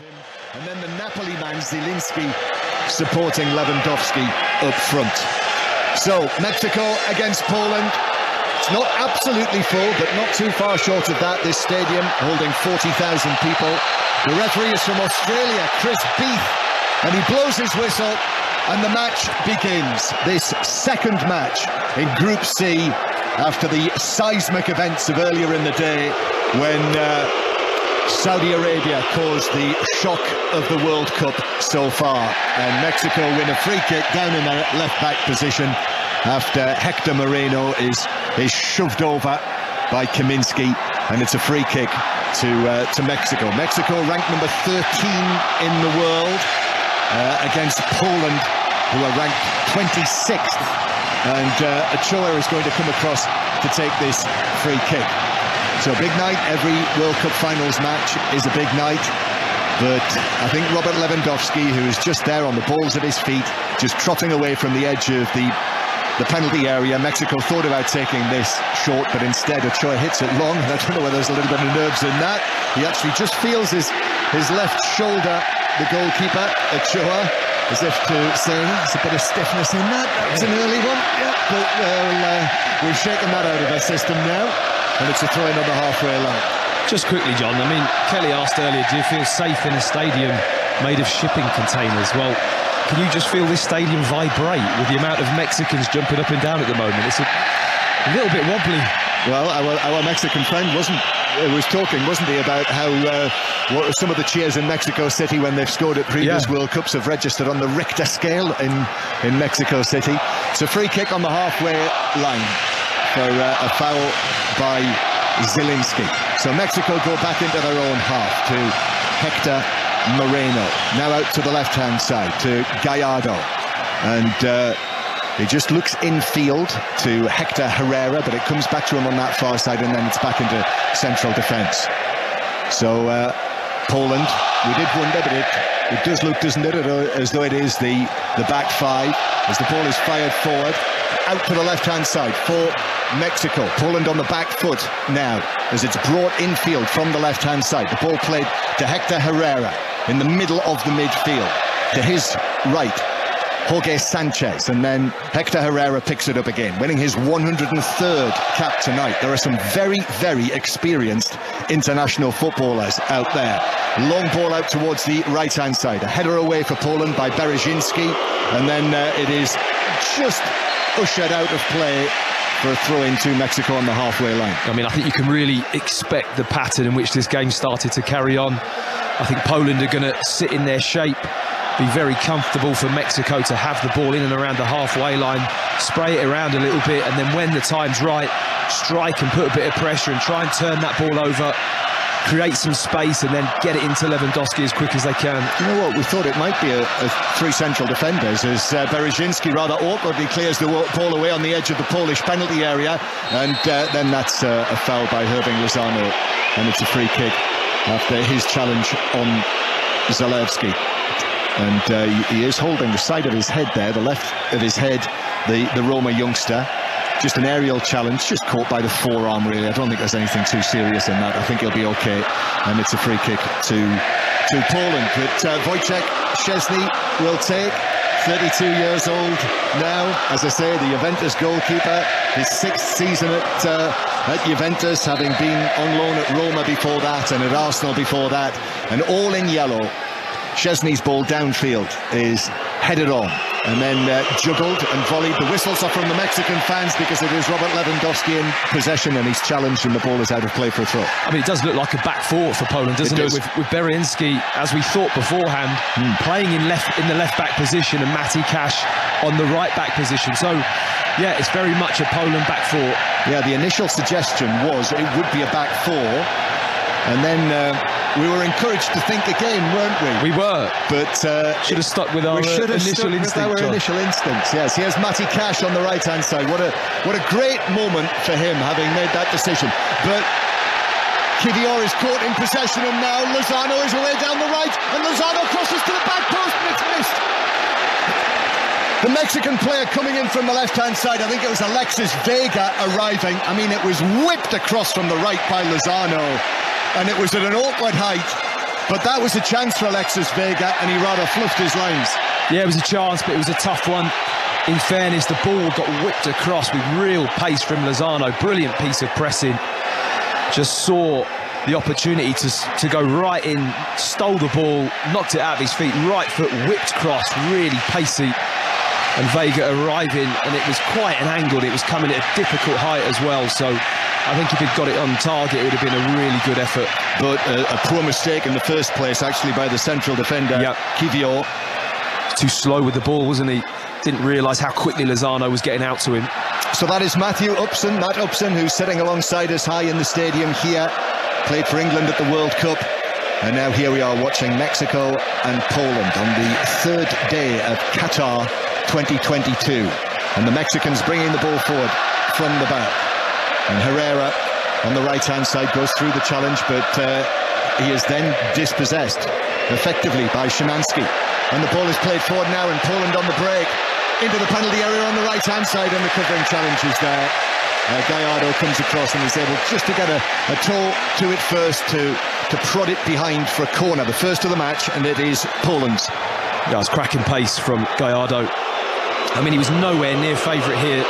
And then the Napoli man, Zielinski, supporting Lewandowski up front. So, Mexico against Poland. It's not absolutely full, but not too far short of that. This stadium holding 40,000 people. The referee is from Australia, Chris Beath, and he blows his whistle, and the match begins. This second match in Group C after the seismic events of earlier in the day when Saudi Arabia caused the shock of the World Cup so far, and Mexico win a free kick down in their left-back position after Hector Moreno is shoved over by Kaminsky, and it's a free kick to Mexico. Mexico ranked number 13 in the world against Poland, who are ranked 26th, and Ochoa is going to come across to take this free kick. So a big night. Every World Cup finals match is a big night, but I think Robert Lewandowski, who is just there on the balls of his feet, just trotting away from the edge of the penalty area. Mexico thought about taking this short, but instead Ochoa hits it long, and I don't know whether there's a little bit of nerves in that. He actually just feels his left shoulder, the goalkeeper, Ochoa, as if to say, there's a bit of stiffness in that. That was an early one, yeah, but we've shaken that out of our system now, and it's a throw in on the halfway line. Just quickly, John, I mean, Kelly asked earlier, do you feel safe in a stadium made of shipping containers? Well, can you just feel this stadium vibrate with the amount of Mexicans jumping up and down at the moment? It's a little bit wobbly. Well, our Mexican friend was talking, wasn't he, about how what some of the cheers in Mexico City when they've scored at previous World Cups have registered on the Richter scale in Mexico City. It's a free kick on the halfway line for a foul by Zielinski. So Mexico go back into their own half to Hector Moreno, now out to the left-hand side to Gallardo, and he just looks infield to Hector Herrera, but it comes back to him on that far side, and then it's back into central defence. So Poland, we did wonder, but it does look, doesn't it, as though it is the back five, as the ball is fired forward, out to the left-hand side for Mexico. Poland on the back foot now, as it's brought infield from the left-hand side. The ball played to Hector Herrera in the middle of the midfield. To his right, Jorge Sanchez, and then Hector Herrera picks it up again, winning his 103rd cap tonight. There are some very, very experienced international footballers out there. Long ball out towards the right-hand side. A header away for Poland by Berezinski, and then it is just ushered out of play for a throw-in to Mexico on the halfway line. I mean, I think you can really expect the pattern in which this game started to carry on. I think Poland are going to sit in their shape, be very comfortable for Mexico to have the ball in and around the halfway line, spray it around a little bit, and then when the time's right, strike and put a bit of pressure and try and turn that ball over, create some space, and then get it into Lewandowski as quick as they can. You know what, we thought it might be a three central defenders, as Berezinski rather awkwardly clears the ball away on the edge of the Polish penalty area, and then that's a foul by Irving Lozano, and it's a free kick after his challenge on Zalewski. And he is holding the side of his head there, the left of his head, the Roma youngster. Just an aerial challenge, just caught by the forearm, really. I don't think there's anything too serious in that. I think he'll be okay, and it's a free kick to Poland. But Wojciech Szczesny will take, 32 years old now. As I say, the Juventus goalkeeper, his 6th season at Juventus, having been on loan at Roma before that and at Arsenal before that, and all in yellow. Szczesny's ball downfield is headed on and then juggled and volleyed. The whistles are from the Mexican fans because it is Robert Lewandowski in possession, and he's challenged and the ball is out of play for a throw. I mean, it does look like a back four for Poland, doesn't it? With Berezinski, as we thought beforehand, playing in the left back position, and Matty Cash on the right back position. So yeah, it's very much a Poland back four. Yeah, the initial suggestion was it would be a back four, and then we were encouraged to think again, weren't we? We were, but should have stuck with our initial instinct. Initial instincts, yes. Here's Matty Cash on the right-hand side. What a great moment for him, having made that decision. But Kivior is caught in possession, and now Lozano is away down the right, and Lozano crosses to the back post, and it's missed. The Mexican player coming in from the left-hand side, I think it was Alexis Vega arriving. I mean, it was whipped across from the right by Lozano, and it was at an awkward height, But that was a chance for Alexis Vega, and he rather fluffed his lines. Yeah, it was a chance, but it was a tough one. In fairness, the ball got whipped across with real pace from Lozano. Brilliant piece of pressing. Just saw the opportunity to go right in, stole the ball, knocked it out of his feet, right foot, whipped cross, really pacey. And Vega arriving, and it was quite an angle. It was coming at a difficult height as well. So I think if he'd got it on target, it would have been a really good effort. But a poor mistake in the first place, actually, by the central defender, Kivior. Too slow with the ball, wasn't he? Didn't realise how quickly Lozano was getting out to him. So that is Matt Upson, who's sitting alongside us high in the stadium here. Played for England at the World Cup. And now here we are watching Mexico and Poland on the third day of Qatar 2022. And the Mexicans bringing the ball forward from the back. And Herrera on the right-hand side goes through the challenge, but he is then dispossessed effectively by Szymanski. And the ball is played forward now, and Poland on the break into the penalty area on the right-hand side, and the covering challenge is there. Gallardo comes across and is able just to get a toe to it first to prod it behind for a corner, the first of the match, and it is Poland's. Yeah, it's cracking pace from Gallardo. I mean, he was nowhere near favourite here.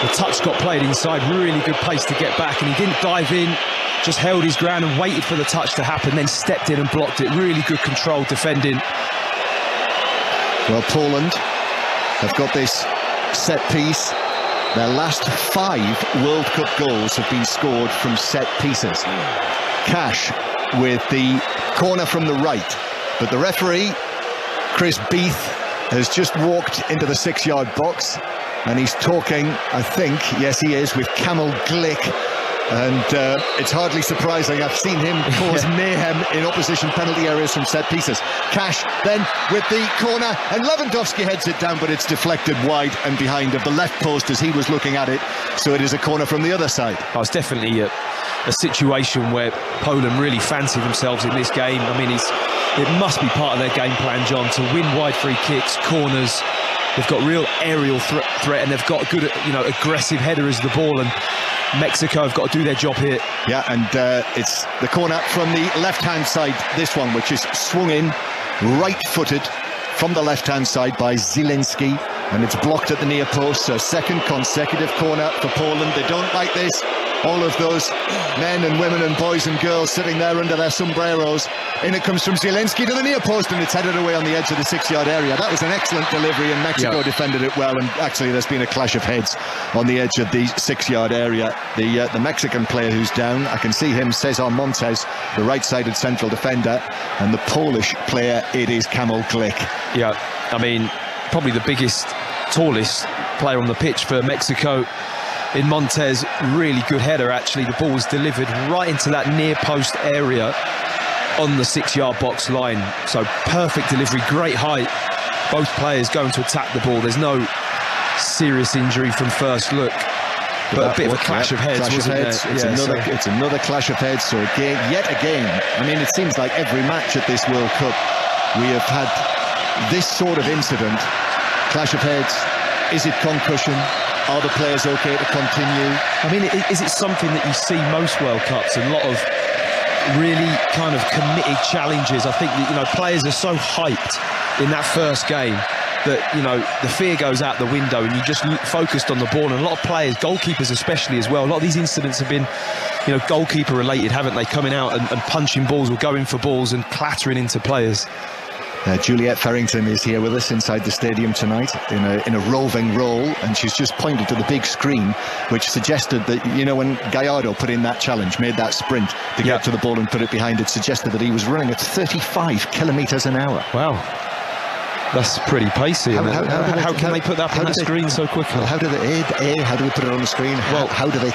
The touch got played inside, really good pace to get back, and he didn't dive in, just held his ground and waited for the touch to happen, then stepped in and blocked it. Really good control defending. Well, Poland have got this set piece. Their last 5 World Cup goals have been scored from set pieces. Cash with the corner from the right, but the referee, Chris Beath, has just walked into the 6-yard box, and he's talking, I think, yes he is, with Kamil Glick. And it's hardly surprising. I've seen him cause mayhem in opposition penalty areas from set pieces. Cash then with the corner, and Lewandowski heads it down, but it's deflected wide and behind of the left post as he was looking at it. So it is a corner from the other side. Oh, it's definitely a situation where Poland really fancy themselves in this game. I mean, it must be part of their game plan, John, to win wide free kicks, corners. They've got real aerial threat, and they've got a good, aggressive header as the ball. And Mexico have got to do their job here. Yeah, and it's the corner from the left-hand side, this one, which is swung in, right-footed from the left-hand side by Zielinski, and it's blocked at the near post. So second consecutive corner for Poland. They don't like this. All of those men and women and boys and girls sitting there under their sombreros. In it comes from Zielinski to the near post, and it's headed away on the edge of the 6-yard area. That was an excellent delivery, and Mexico defended it well. And actually, there's been a clash of heads on the edge of the 6-yard area. The Mexican player who's down, I can see him, Cesar Montes, the right-sided central defender, and the Polish player, it is Kamil Glick. Yeah, I mean, probably the biggest, tallest player on the pitch for Mexico. In Montes, really good header actually. The ball was delivered right into that near post area on the 6-yard box line. So perfect delivery, great height. Both players going to attack the ball. There's no serious injury from first look, but a bit of a clash of heads, wasn't there? It's another clash of heads. So again, yet again, I mean, it seems like every match at this World Cup we have had this sort of incident. Clash of heads. Is it concussion? Are the players okay to continue? I mean, is it something that you see most World Cups? A lot of really kind of committed challenges. I think that, players are so hyped in that first game that, the fear goes out the window and you just focused on the ball. And a lot of players, goalkeepers especially as well, a lot of these incidents have been, goalkeeper related, haven't they? Coming out and punching balls or going for balls and clattering into players. Juliette Farrington is here with us inside the stadium tonight in a roving role, and she's just pointed to the big screen, which suggested that, when Gallardo put in that challenge, made that sprint to get to the ball and put it behind, it suggested that he was running at 35 kilometres an hour. Wow. That's pretty pacey. How can they put that on the screen so quickly? Well, how do they put it on the screen? How do they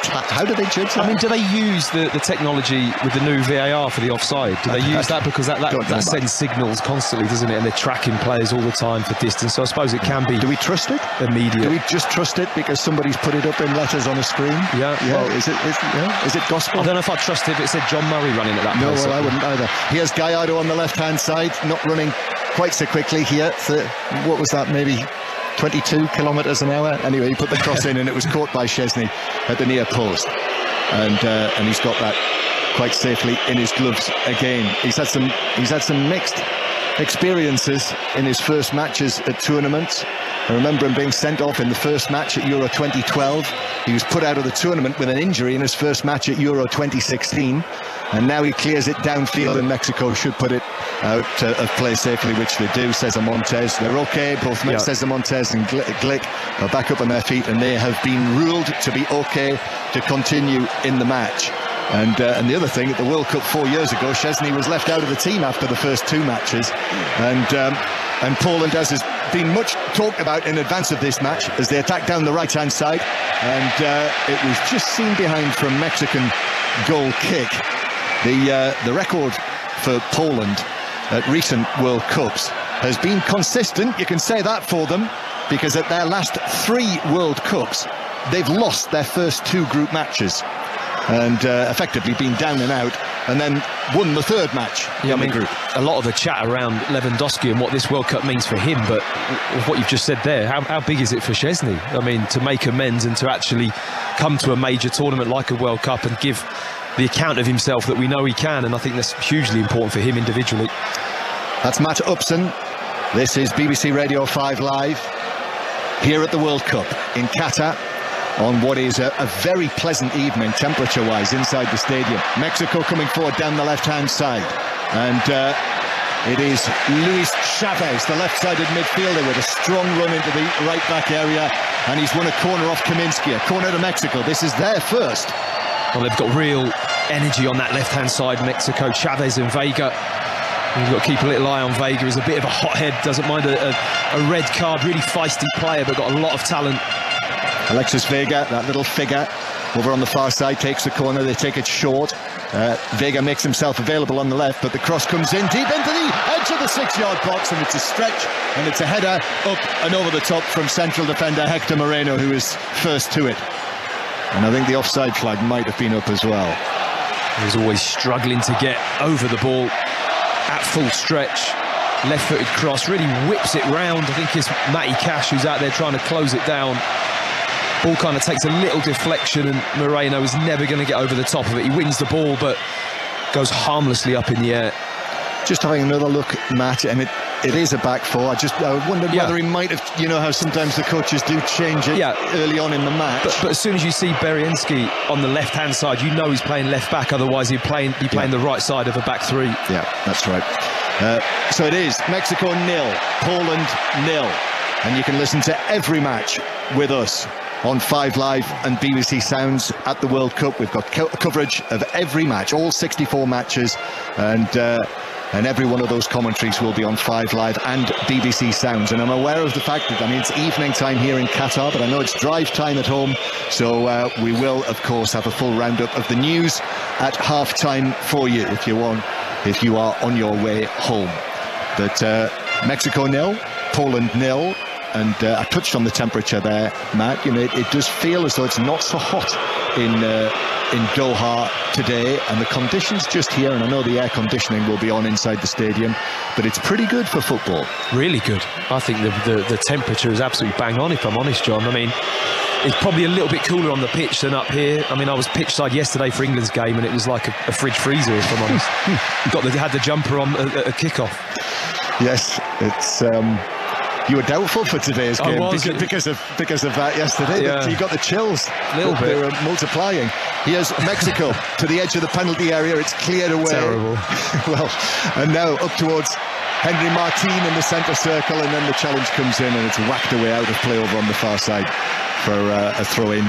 judge that? I mean, do they use the technology with the new VAR for the offside? Do they use that because that sends signals constantly, doesn't it? And they're tracking players all the time for distance. So I suppose it can be. Do we trust it? Immediate. Do we just trust it because somebody's put it up in letters on a screen? Yeah. Well, is it gospel? I don't know if I'd trust it if it said John Murray running at that No, place. well, I wouldn't either. Here's Gallardo on the left-hand side, not running quite so quickly here. What was that, maybe 22 kilometres an hour? Anyway, he put the cross in and it was caught by Szczesny at the near post. And he's got that quite safely in his gloves again. He's had some mixed experiences in his first matches at tournaments. I remember him being sent off in the first match at Euro 2012. He was put out of the tournament with an injury in his first match at Euro 2016, and now he clears it downfield, and Mexico should put it out of play safely, which they do. Cesar Montes, they're okay. Both Cesar Montes and Glick are back up on their feet, and they have been ruled to be okay to continue in the match. And the other thing, at the World Cup 4 years ago, Szczesny was left out of the team after the first 2 matches, and Poland, as has been much talked about in advance of this match, as they attack down the right-hand side, and it was just seen behind from Mexican goal kick. The record for Poland at recent World Cups has been consistent. You can say that for them, because at their last 3 World Cups, they've lost their first 2 group matches, and effectively been down and out, and then won the 3rd match in the group. A lot of the chat around Lewandowski and what this World Cup means for him, but what you've just said there, how big is it for Szczesny? I mean, to make amends and to actually come to a major tournament like a World Cup and give the account of himself that we know he can, and I think that's hugely important for him individually. That's Matt Upson. This is BBC Radio 5 Live here at the World Cup in Qatar, on what is a very pleasant evening temperature-wise inside the stadium. Mexico coming forward down the left-hand side, and it is Luis Chavez, the left-sided midfielder, with a strong run into the right-back area, and he's won a corner off Kaminsky. A corner to Mexico. This is their first. Well, they've got real energy on that left-hand side, Mexico. Chavez and Vega. You've got to keep a little eye on Vega. He's a bit of a hothead, doesn't mind a red card, really feisty player, but got a lot of talent. Alexis Vega, that little figure over on the far side, takes the corner. They take it short. Vega makes himself available on the left, but the cross comes in deep into the edge of the 6-yard box, and it's a stretch, and it's a header up and over the top from central defender Hector Moreno, who is first to it. And I think the offside flag might have been up as well. He's always struggling to get over the ball at full stretch. Left-footed cross, really whips it round. I think it's Matty Cash who's out there trying to close it down. Ball kind of takes a little deflection, and Moreno is never going to get over the top of it. He wins the ball, but goes harmlessly up in the air. Just having another look, Matt, and it is a back 4. I wondered whether he might have, you know how sometimes the coaches do change it early on in the match. But as soon as you see Berienski on the left-hand side, you know he's playing left back, otherwise he'd be playing the right side of a back 3. Yeah, that's right. So it is Mexico 0, Poland 0. And you can listen to every match with us on 5 Live and BBC Sounds at the World Cup. We've got coverage of every match, all 64 matches, and every one of those commentaries will be on 5 Live and BBC Sounds. And I'm aware of the fact that, I mean, it's evening time here in Qatar, but I know it's drive time at home, so we will, of course, have a full roundup of the news at half-time for you if you are on your way home. But Mexico 0, Poland 0. And I touched on the temperature there, Matt. You know, it does feel as though it's not so hot in Doha today, and the conditions just here, and I know the air conditioning will be on inside the stadium, but it's pretty good for football. Really good. I think the temperature is absolutely bang on, if I'm honest, John. I mean, it's probably a little bit cooler on the pitch than up here. I mean, I was pitch side yesterday for England's game, and it was like a fridge freezer, if I'm honest. Had the jumper on at a kickoff. Yes, it's... You were doubtful for today's game because of that yesterday. Yeah. You got the chills. A little bit. They were multiplying. Here's Mexico to the edge of the penalty area. It's cleared away. Terrible. Well, and now up towards Henry Martin in the centre circle, and then the challenge comes in, and it's whacked away out of play over on the far side for a throw-in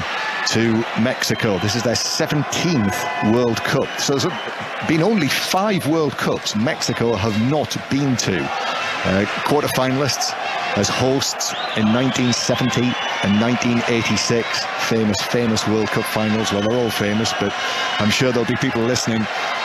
to Mexico. This is their 17th World Cup. So there's been only 5 World Cups Mexico have not been to. Quarter-finalists as hosts in 1970 and 1986. Famous World Cup finals. Well, they're all famous, but I'm sure there'll be people listening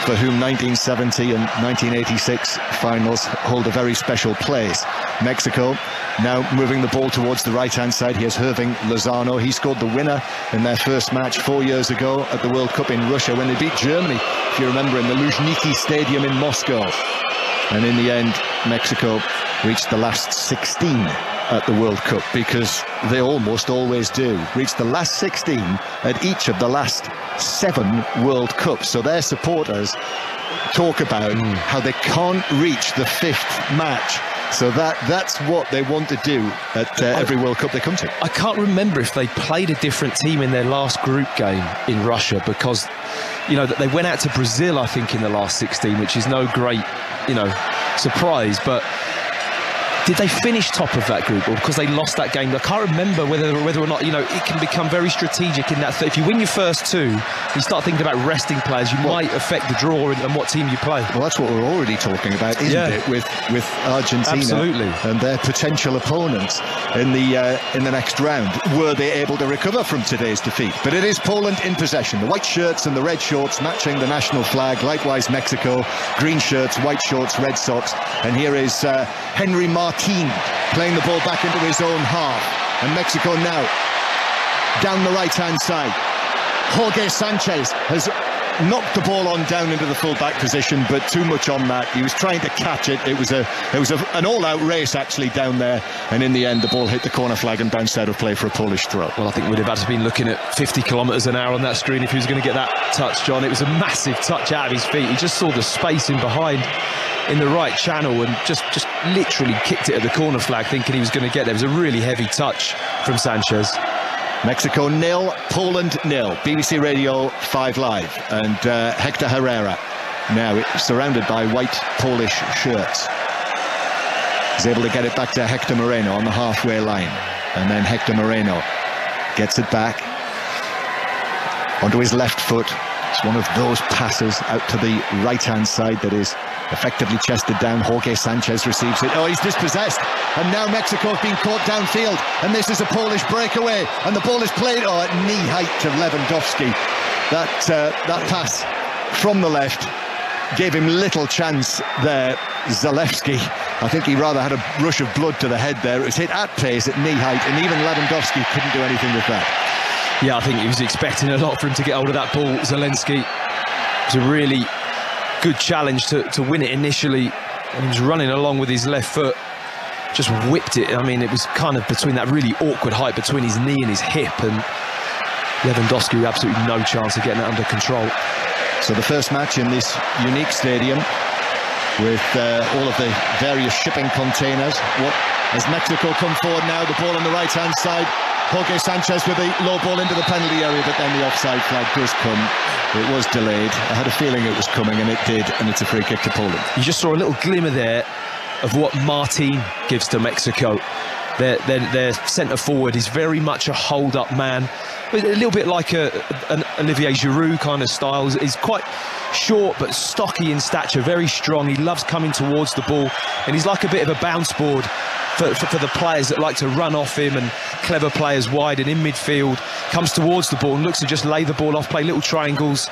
for whom 1970 and 1986 finals hold a very special place. Mexico now moving the ball towards the right-hand side. Here's Herving Lozano. He scored the winner in their first match 4 years ago at the World Cup in Russia when they beat Germany, if you remember, in the Luzhniki Stadium in Moscow. And in the end, Mexico reached the last 16 at the World Cup, because they almost always do. Reached the last 16 at each of the last 7 World Cups. So their supporters talk about how they can't reach the 5th match. So that's what they want to do at every World Cup they come to. I can't remember if they played a different team in their last group game in Russia, because, you know, that they went out to Brazil, I think, in the last 16, which is no great, you know, surprise. But did they finish top of that group, or because they lost that game? I can't remember whether or not, you know, it can become very strategic in that. If you win your first 2, you start thinking about resting players, you might affect the draw and what team you play. Well, that's what we're already talking about, isn't it, with Argentina. Absolutely. And their potential opponents in the next round, were they able to recover from today's defeat? But it is Poland in possession. The white shirts and the red shorts matching the national flag. Likewise Mexico, green shirts, white shorts, red socks. And here is Henry Martin playing the ball back into his own half. And Mexico now down the right-hand side. Jorge Sanchez has knocked the ball on down into the full-back position, but too much on that. He was trying to catch it. It was an all-out race actually down there, and in the end the ball hit the corner flag and bounced out of play for a Polish throw. Well, I think we'd have had to been looking at 50 kilometres an hour on that screen if he was going to get that touch, John. It was a massive touch out of his feet. He just saw the space in behind in the right channel and just literally kicked it at the corner flag, thinking he was going to get there. It was a really heavy touch from Sanchez. Mexico 0, Poland 0. BBC Radio 5 Live, and Hector Herrera now surrounded by white Polish shirts. He's able to get it back to Hector Moreno on the halfway line, and then Hector Moreno gets it back onto his left foot. It's one of those passes out to the right-hand side that is effectively chested down. Jorge Sanchez receives it. Oh, he's dispossessed. And now Mexico have been caught downfield. And this is a Polish breakaway. And the ball is played at knee height to Lewandowski. That pass from the left gave him little chance there. Zalewski, I think he rather had a rush of blood to the head there. It was hit at pace at knee height. And even Lewandowski couldn't do anything with that. Yeah, I think he was expecting a lot for him to get hold of that ball, Zelensky. It was a really good challenge to win it initially, and he was running along with his left foot, just whipped it. I mean, it was kind of between that really awkward height between his knee and his hip, and Lewandowski had absolutely no chance of getting it under control. So the first match in this unique stadium with all of the various shipping containers. As Mexico come forward now, the ball on the right-hand side. Jorge Sanchez with the low ball into the penalty area, but then the offside flag does come. It was delayed. I had a feeling it was coming, and it did, and it's a free kick to Poland. You just saw a little glimmer there of what Martin gives to Mexico. Their centre forward is very much a hold-up man, a little bit like an Olivier Giroud kind of style. He's quite short but stocky in stature, very strong. He loves coming towards the ball, and he's like a bit of a bounce board for the players that like to run off him, and clever players wide and in midfield. Comes towards the ball and looks to just lay the ball off, play little triangles.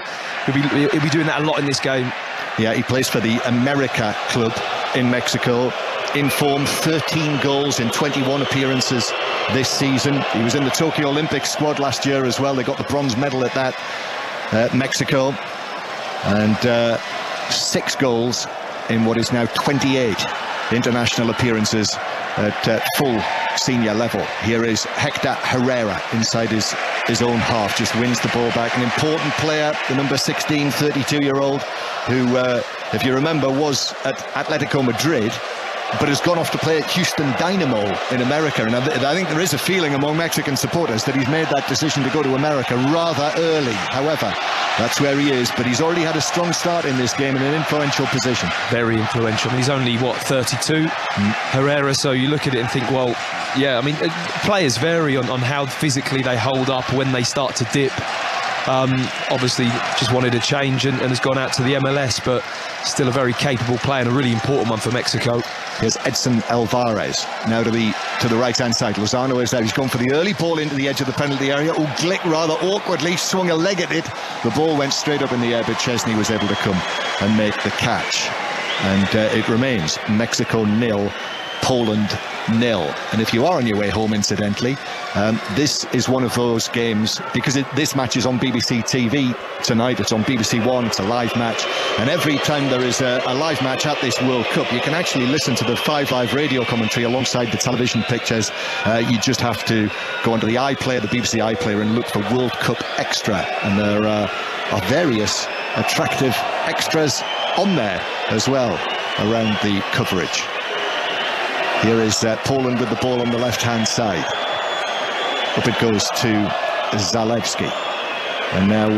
He'll be doing that a lot in this game. Yeah, he plays for the America club in Mexico. In form, 13 goals in 21 appearances this season. He was in the Tokyo Olympic squad last year as well. They got the bronze medal at that, Mexico. And 6 goals in what is now 28 international appearances at full senior level. Here is Hector Herrera inside his own half, just wins the ball back. An important player, the number 16, 32-year-old, who, if you remember, was at Atletico Madrid, but has gone off to play at Houston Dynamo in America. And I think there is a feeling among Mexican supporters that he's made that decision to go to America rather early. However, that's where he is, but he's already had a strong start in this game in an influential position. Very influential. He's only, what, 32? Herrera, so you look at it and think, well, yeah, I mean, players vary on how physically they hold up when they start to dip. Obviously just wanted a change and has gone out to the MLS, but still a very capable player and a really important one for Mexico. Here's Edson Alvarez now to the right-hand side. Lozano is there. He's gone for the early ball into the edge of the penalty area. Glick rather awkwardly swung a leg at it. The ball went straight up in the air, but Chesney was able to come and make the catch. And it remains Mexico 0, Poland 0. And if you are on your way home, incidentally, this is one of those games, because this match is on BBC TV tonight. It's on BBC One. It's a live match, and every time there is a live match at this World Cup, you can actually listen to the 5 Live radio commentary alongside the television pictures. You just have to go onto the iPlayer, the BBC iPlayer, and look for World Cup Extra, and there are various attractive extras on there as well around the coverage. Here is Poland with the ball on the left-hand side. Up it goes to Zalewski. And now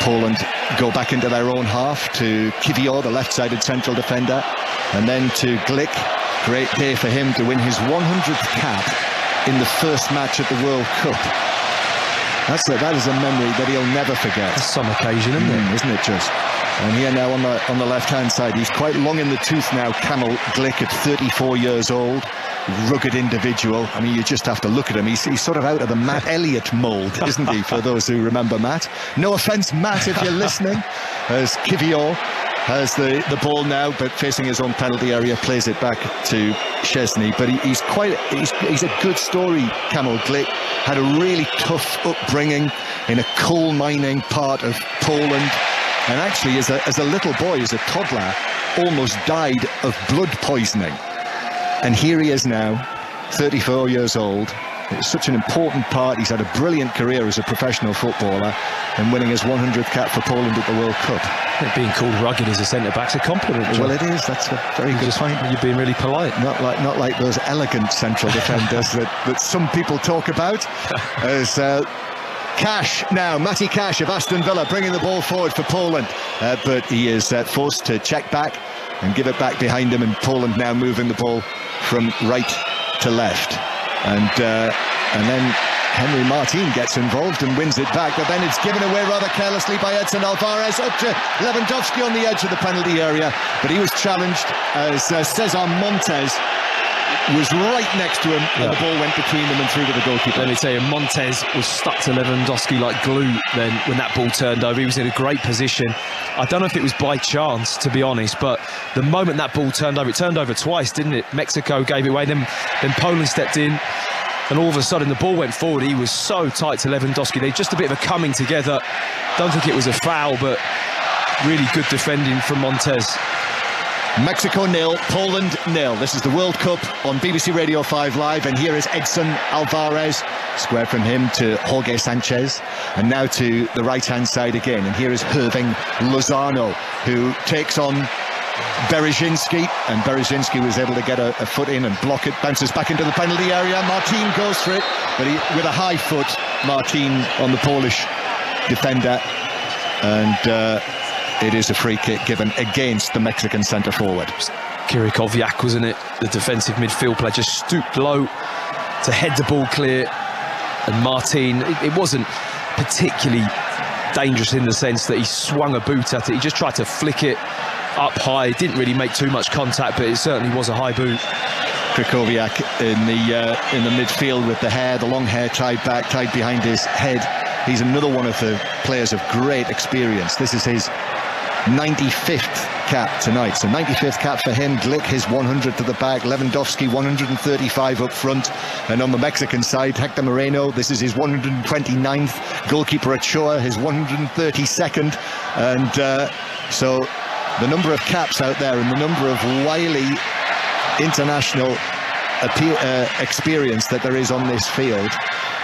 Poland go back into their own half to Kiwior, the left-sided central defender. And then to Glick. Great day for him to win his 100th cap in the first match at the World Cup. That is a memory that he'll never forget. That's some occasion, isn't it? Just? And here now on the left-hand side, he's quite long in the tooth now, Kamil Glick, at 34 years old. Rugged individual. I mean, you just have to look at him. He's sort of out of the Matt Elliott mould, isn't he, for those who remember Matt? No offence, Matt, if you're listening. As Kiwior has the ball now, but facing his own penalty area, plays it back to Szczesny. But he's a good story, Kamil Glick. Had a really tough upbringing in a coal mining part of Poland. And actually, as a little boy, as a toddler, almost died of blood poisoning. And here he is now, 34 years old. It's such an important part. He's had a brilliant career as a professional footballer, and winning his 100th cap for Poland at the World Cup. Being called rugged as a centre-back's a compliment, John. Well, it is. That's a very good point. You're being really polite. Not like those elegant central defenders that some people talk about. As Cash now, Matty Cash of Aston Villa, bringing the ball forward for Poland, but he is forced to check back and give it back behind him, and Poland now moving the ball from right to left, and then Henry Martin gets involved and wins it back, but then it's given away rather carelessly by Edson Alvarez up to Lewandowski on the edge of the penalty area, but he was challenged as Cesar Montes was right next to him, and the ball went between them and through to the goalkeeper. Let me tell you, Montes was stuck to Lewandowski like glue then when that ball turned over. He was in a great position. I don't know if it was by chance, to be honest, but the moment that ball turned over, it turned over twice, didn't it? Mexico gave it away, then Poland stepped in, and all of a sudden the ball went forward. He was so tight to Lewandowski. They just a bit of a coming together. Don't think it was a foul, but really good defending from Montes. Mexico 0, Poland 0. This is the World Cup on BBC Radio 5 Live, and here is Edson Alvarez, square from him to Jorge Sanchez, and now to the right-hand side again. And here is Irving Lozano, who takes on Berezzinski, and Berezzinski was able to get a foot in and block it, bounces back into the penalty area. Martin goes for it, but with a high foot, Martin on the Polish defender, and it is a free kick given against the Mexican centre-forward. Kirikoviak, wasn't it? The defensive midfield player just stooped low to head the ball clear. And Martin, it wasn't particularly dangerous in the sense that he swung a boot at it. He just tried to flick it up high. Didn't really make too much contact, but it certainly was a high boot. Kirikoviak in the midfield with the long hair tied behind his head. He's another one of the players of great experience. This is his 95th cap tonight, so 95th cap for him. Glick his 100th at the back, Lewandowski 135 up front, and on the Mexican side, Hector Moreno, this is his 129th, goalkeeper Ochoa his 132nd, and so the number of caps out there and the number of wily international experience that there is on this field,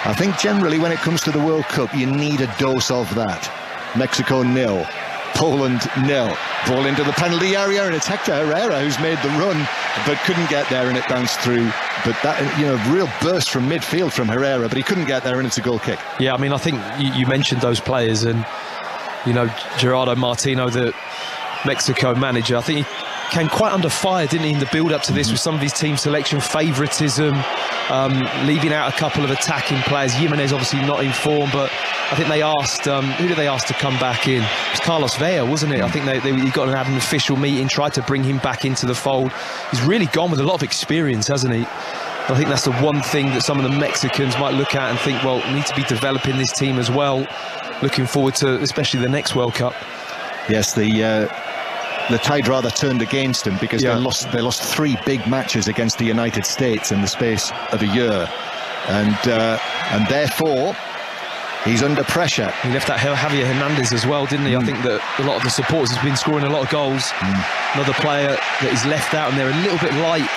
I think generally when it comes to the World Cup you need a dose of that. Mexico 0, Poland 0. Ball into the penalty area, and it's Hector Herrera who's made the run but couldn't get there, and it bounced through. But that, real burst from midfield from Herrera, but he couldn't get there, and it's a goal kick. Yeah, I mean, I think you mentioned those players, and Gerardo Martino, the Mexico manager, I think he came quite under fire, didn't he, in the build-up to this, with some of his team selection favouritism, leaving out a couple of attacking players. Jimenez obviously not in form, but I think they asked, who did they ask to come back in? It was Carlos Vela, wasn't it? I think he got to have an official meeting, tried to bring him back into the fold. He's really gone with a lot of experience, hasn't he? I think that's the one thing that some of the Mexicans might look at and think, well, we need to be developing this team as well. Looking forward to especially the next World Cup. Yes, the the tide rather turned against him, because they lost 3 big matches against the United States in the space of a year, and therefore he's under pressure. He left out Javier Hernandez as well, didn't he? I think that a lot of the supporters have been scoring a lot of goals. Another player that is left out, and they're a little bit light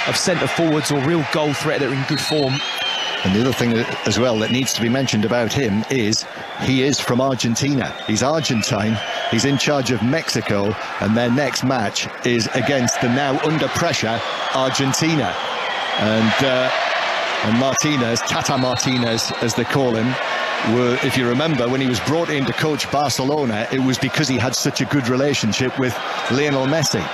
of centre forwards or real goal threat that are in good form. And the other thing as well that needs to be mentioned about him is he is from Argentina. He's Argentine, he's in charge of Mexico, and their next match is against the now under pressure Argentina. And Martinez, Tata Martinez as they call him, if you remember, when he was brought in to coach Barcelona, it was because he had such a good relationship with Lionel Messi.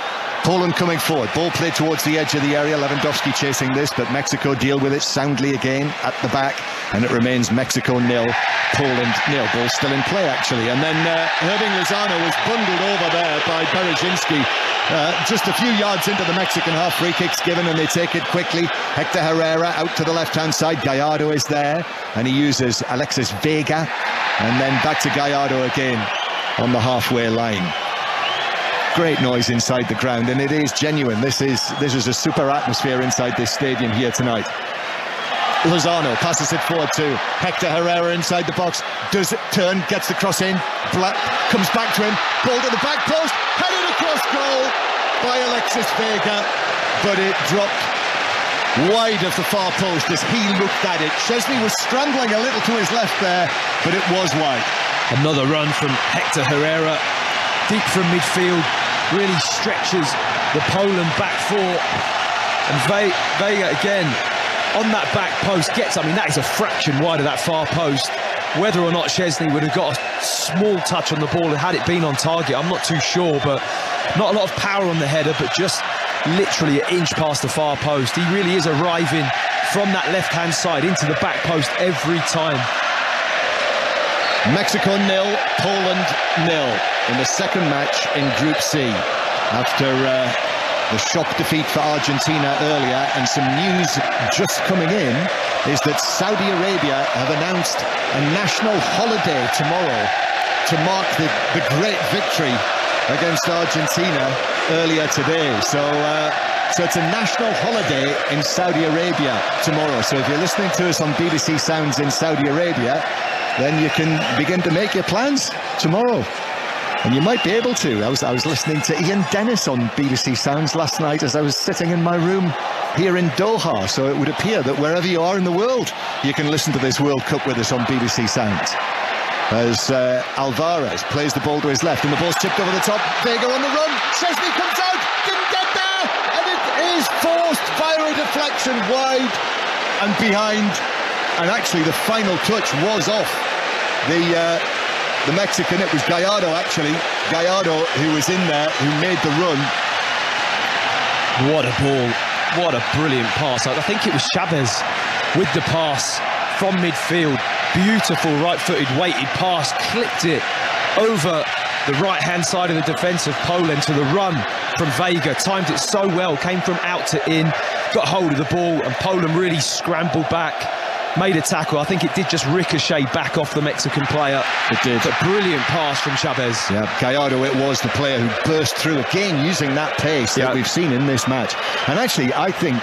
Poland coming forward, ball played towards the edge of the area. Lewandowski chasing this, but Mexico deal with it soundly again at the back, and it remains Mexico 0, Poland 0. Ball still in play, actually, and then Irving Lozano was bundled over there by Berezinski. Just a few yards into the Mexican half. Free kick's given and they take it quickly. Hector Herrera out to the left-hand side. Gallardo is there, and he uses Alexis Vega, and then back to Gallardo again on the halfway line. Great noise inside the ground, and it is genuine. This is a super atmosphere inside this stadium here tonight. Lozano passes it forward to Hector Herrera inside the box, does it turn, gets the cross in, comes back to him, ball to the back post, headed across goal by Alexis Vega, but it dropped wide of the far post as he looked at it. Szczesny was scrambling a little to his left there, but it was wide. Another run from Hector Herrera, deep from midfield, really stretches the Poland back four, and Vega again on that back post gets, I mean, that is a fraction wide of that far post. Whether or not Szczesny would have got a small touch on the ball had it been on target, I'm not too sure, but not a lot of power on the header, but just literally an inch past the far post. He really is arriving from that left-hand side into the back post every time. Mexico 0, Poland 0 in the second match in Group C, after the shock defeat for Argentina earlier. And some news just coming in is that Saudi Arabia have announced a national holiday tomorrow to mark the great victory against Argentina earlier today. So it's a national holiday in Saudi Arabia tomorrow. So if you're listening to us on BBC Sounds in Saudi Arabia, then you can begin to make your plans tomorrow. And you might be able to. I was listening to Ian Dennis on BBC Sounds last night as I was sitting in my room here in Doha. So it would appear that wherever you are in the world, you can listen to this World Cup with us on BBC Sounds. As Alvarez plays the ball to his left, and the ball's chipped over the top. Vega on the run. Szczesny comes out, didn't get there, and it is forced by a deflection wide and behind. And actually, the final touch was off the Mexican. It was Gallardo, actually. Gallardo, who was in there, who made the run. What a ball. What a brilliant pass. I think it was Chavez with the pass from midfield. Beautiful right-footed weighted pass. Clipped it over the right-hand side of the defence of Poland to the run from Vega. Timed it so well. Came from out to in. Got hold of the ball, and Poland really scrambled back. Made a tackle. I think it did just ricochet back off the Mexican player. It did. A brilliant pass from Chavez. Yeah, Gallardo, it was the player who burst through again, using that pace that we've seen in this match. And actually, I think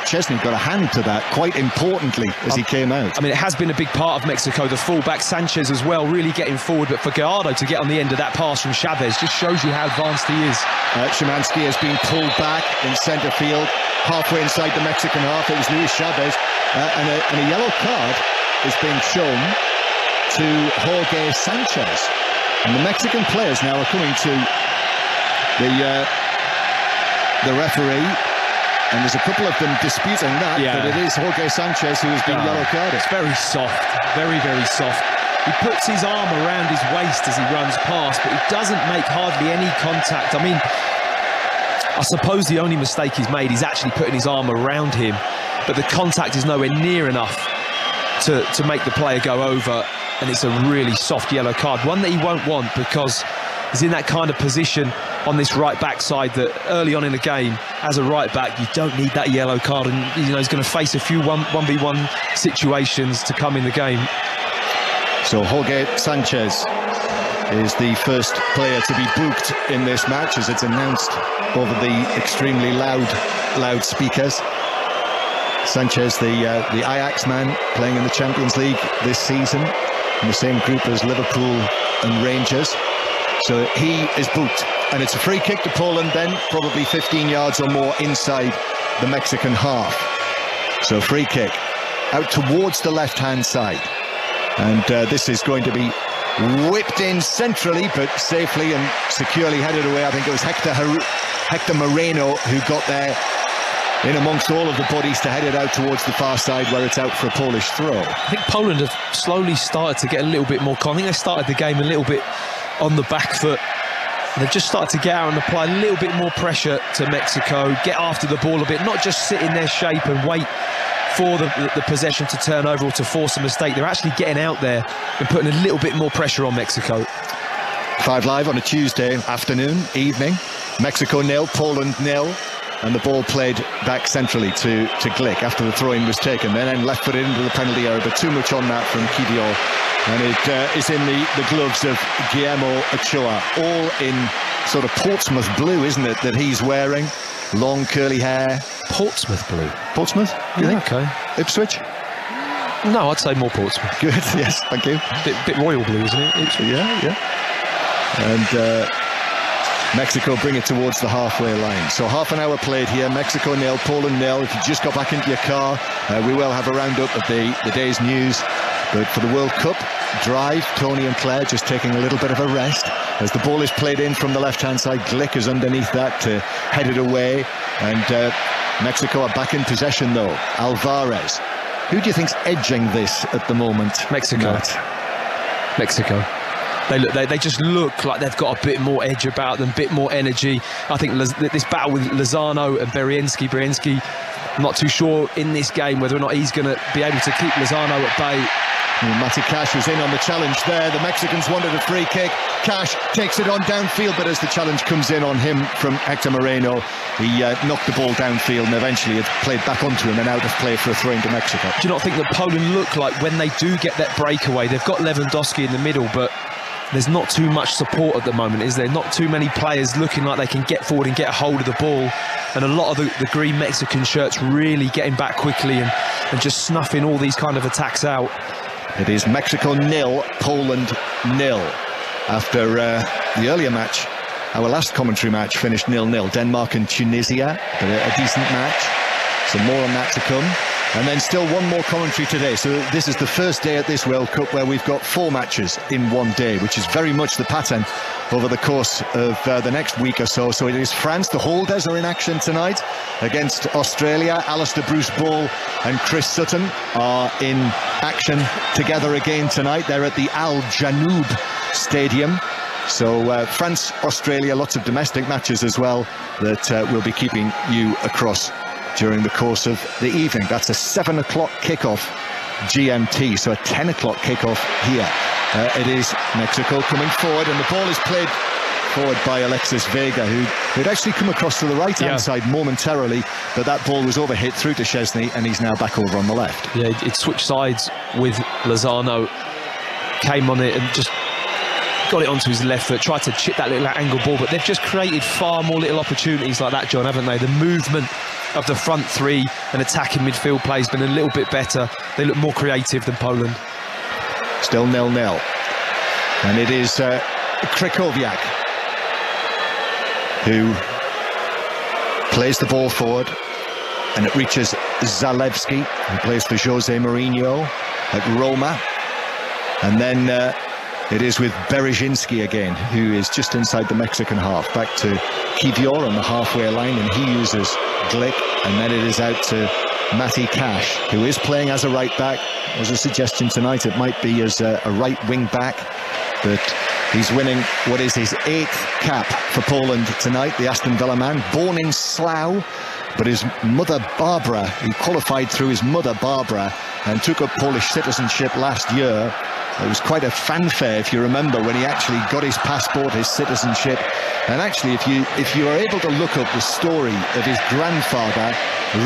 Szczesny got a hand to that quite importantly as he came out. I mean, it has been a big part of Mexico. The fullback Sanchez as well, really getting forward. But for Gallardo to get on the end of that pass from Chavez just shows you how advanced he is. Szymanski has been pulled back in centre field, halfway inside the Mexican half. It was Luis Chavez. And a yellow card is being shown to Jorge Sanchez. And the Mexican players now are coming to the referee, and there's a couple of them disputing that, but it is Jorge Sanchez who has been yellow carded. It's very soft, very, very soft. He puts his arm around his waist as he runs past, but he doesn't make hardly any contact. I mean, I suppose the only mistake he's made is actually putting his arm around him, but the contact is nowhere near enough to make the player go over, and it's a really soft yellow card, one that he won't want because he's in that kind of position on this right back side that early on in the game, as a right back, you don't need that yellow card, and he's going to face a few 1v1 situations to come in the game. So Jorge Sanchez is the first player to be booked in this match, as it's announced over the extremely loud speakers. Sanchez, the Ajax man, playing in the Champions League this season, in the same group as Liverpool and Rangers. So he is booked, and it's a free kick to Poland then, probably 15 yards or more inside the Mexican half. So free kick out towards the left-hand side, and this is going to be whipped in centrally, but safely and securely headed away. I think it was Hector Moreno who got there in amongst all of the bodies to head it out towards the far side, where it's out for a Polish throw. I think Poland have slowly started to get a little bit more confident. I think they started the game a little bit on the back foot. They've just started to get out and apply a little bit more pressure to Mexico, get after the ball a bit, not just sit in their shape and wait for the possession to turn over or to force a mistake. They're actually getting out there and putting a little bit more pressure on Mexico. 5 Live on a Tuesday afternoon, evening. Mexico 0, Poland 0. And the ball played back centrally to Glick after the throw-in was taken. Then left-footed into the penalty area, but too much on that from Kivior. And it is in the gloves of Guillermo Ochoa, all in sort of Portsmouth blue, isn't it, that he's wearing? Long curly hair. Portsmouth blue. Portsmouth, you think? Okay. Ipswich? No, I'd say more Portsmouth. Good, yes, thank you. Bit royal blue, isn't it? Ipswich. Yeah. And Mexico bring it towards the halfway line. So half an hour played here. Mexico 0, Poland 0. If you just got back into your car, we will have a roundup of the day's news. But for the World Cup drive, Tony and Claire just taking a little bit of a rest as the ball is played in from the left-hand side. Glick is underneath that to head it away. And Mexico are back in possession, though. Alvarez. Who do you think's edging this at the moment? Mexico. Matt? Mexico. They just look like they've got a bit more edge about them, a bit more energy. I think this battle with Lozano and Berienski, I'm not too sure in this game whether or not he's going to be able to keep Lozano at bay. Matty Cash was in on the challenge there. The Mexicans wanted a free kick. Cash takes it on downfield, but as the challenge comes in on him from Hector Moreno, he knocked the ball downfield and eventually it played back onto him and out of play for a throw into Mexico. Do you not think that Poland look like when they do get that breakaway, they've got Lewandowski in the middle, but there's not too much support at the moment, is there? Not too many players looking like they can get forward and get a hold of the ball, and a lot of the green Mexican shirts really getting back quickly and just snuffing all these kind of attacks out. It is Mexico 0, Poland 0. After the earlier match, our last commentary match finished 0-0. Denmark and Tunisia, but a decent match. So more on that to come. And then still one more commentary today. So this is the first day at this World Cup where we've got 4 matches in one day, which is very much the pattern over the course of the next week or so. So it is France. The holders are in action tonight against Australia. Alistair Bruce Ball and Chris Sutton are in action together again tonight. They're at the Al Janoub Stadium. So France, Australia, lots of domestic matches as well that we'll be keeping you across during the course of the evening. That's a 7 o'clock kickoff GMT, so a 10 o'clock kickoff here. It is Mexico coming forward, and the ball is played forward by Alexis Vega, who'd actually come across to the right-hand side momentarily, but that ball was overhit through to Szczesny, and he's now back over on the left. Yeah, it switched sides with Lozano, came on it and just got it onto his left foot, tried to chip that little angle ball, but they've just created far more little opportunities like that, John, haven't they? The movement of the front three and attacking midfield play has been a little bit better. They look more creative than Poland. Still 0-0. And it is Krychowiak who plays the ball forward, and it reaches Zalewski, who plays for Jose Mourinho at Roma. And then it is with Berezhinski again, who is just inside the Mexican half. Back to Kivior on the halfway line, and he uses Glick, and then it is out to Matty Cash, who is playing as a right back. There was a suggestion tonight it might be as a right wing back, but he's winning what is his 8th cap for Poland tonight, the Aston Villa man, born in Slough, but his mother Barbara, he qualified through his mother Barbara and took up Polish citizenship last year. It was quite a fanfare, if you remember, when he actually got his passport, his citizenship. And actually, if you are able to look up the story of his grandfather,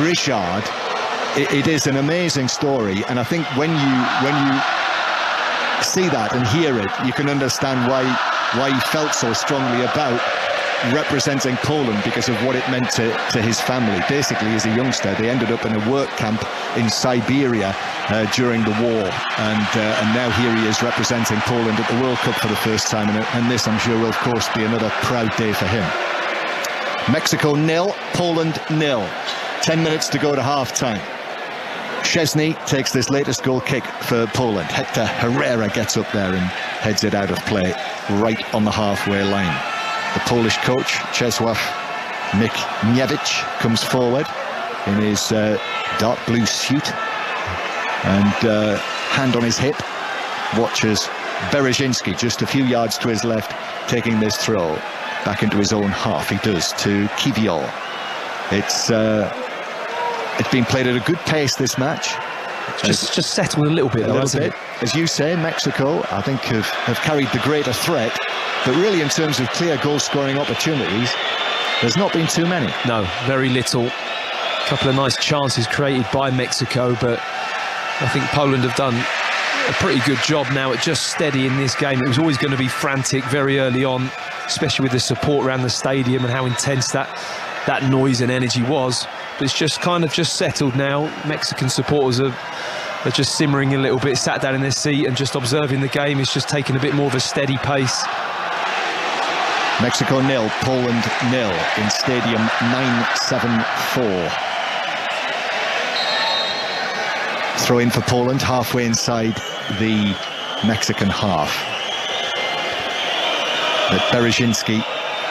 Richard, it is an amazing story. And I think when you see that and hear it, you can understand why why he felt so strongly about representing Poland, because of what it meant to his family. Basically, as a youngster, they ended up in a work camp in Siberia during the war, and now here he is representing Poland at the World Cup for the first time, and this, I'm sure, will of course be another proud day for him. Mexico 0, Poland 0. 10 minutes to go to half-time. Szczesny takes this latest goal kick for Poland. Hector Herrera gets up there and heads it out of play right on the halfway line. The Polish coach, Czesław Michniewicz, comes forward in his dark blue suit and hand on his hip, watches Berezinski just a few yards to his left taking this throw back into his own half. He does to Kiwior. It's been played at a good pace, this match. Just settled a little bit, though, hasn't it? As you say, Mexico, I think, have carried the greater threat, but really in terms of clear goal-scoring opportunities, there's not been too many. No, very little. A couple of nice chances created by Mexico, but I think Poland have done a pretty good job now at just steadying this game. It was always going to be frantic very early on, especially with the support around the stadium and how intense that noise and energy was. But it's just kind of just settled now. Mexican supporters are just simmering a little bit, sat down in their seat and just observing the game. It's just taking a bit more of a steady pace. Mexico 0, Poland 0 in Stadium 974. Throw in for Poland, halfway inside the Mexican half. That Berezinski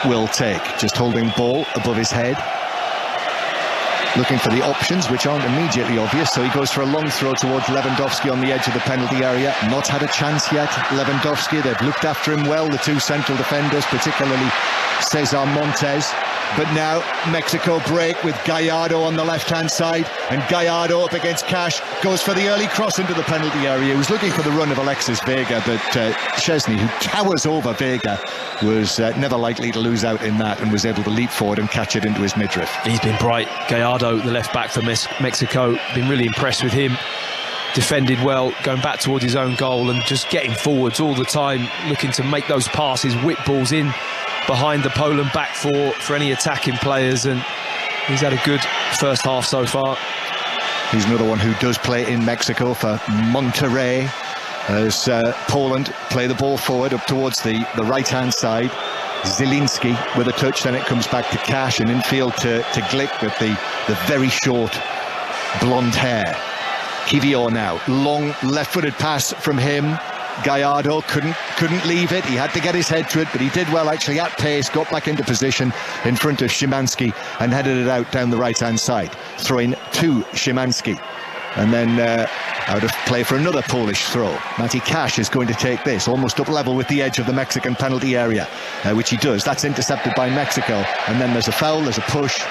will take, just holding ball above his head, looking for the options which aren't immediately obvious, so he goes for a long throw towards Lewandowski on the edge of the penalty area. Not had a chance yet, Lewandowski. They've looked after him well, the two central defenders, particularly Cesar Montes. But now Mexico break with Gallardo on the left-hand side, and Gallardo up against Cash, goes for the early cross into the penalty area. He was looking for the run of Alexis Vega, but Szczesny, who towers over Vega, was never likely to lose out in that and was able to leap forward and catch it into his midriff. He's been bright. Gallardo, the left-back for Mexico, been really impressed with him. Defended well, going back towards his own goal and just getting forwards all the time, looking to make those passes, whip balls in behind the Poland back four for any attacking players, and he's had a good first half so far. He's another one who does play in Mexico for Monterrey, as Poland play the ball forward up towards the right-hand side. Zielinski with a touch, then it comes back to Cash, and infield to Glick with the very short blonde hair. Kiwior now, long left-footed pass from him. Gallardo couldn't leave it. He had to get his head to it, but he did well actually at pace, got back into position in front of Szymanski and headed it out down the right-hand side, throwing to Szymanski. And then out of play for another Polish throw. Maciej Cash is going to take this almost up level with the edge of the Mexican penalty area, which he does. That's intercepted by Mexico, and then there's a foul, there's a push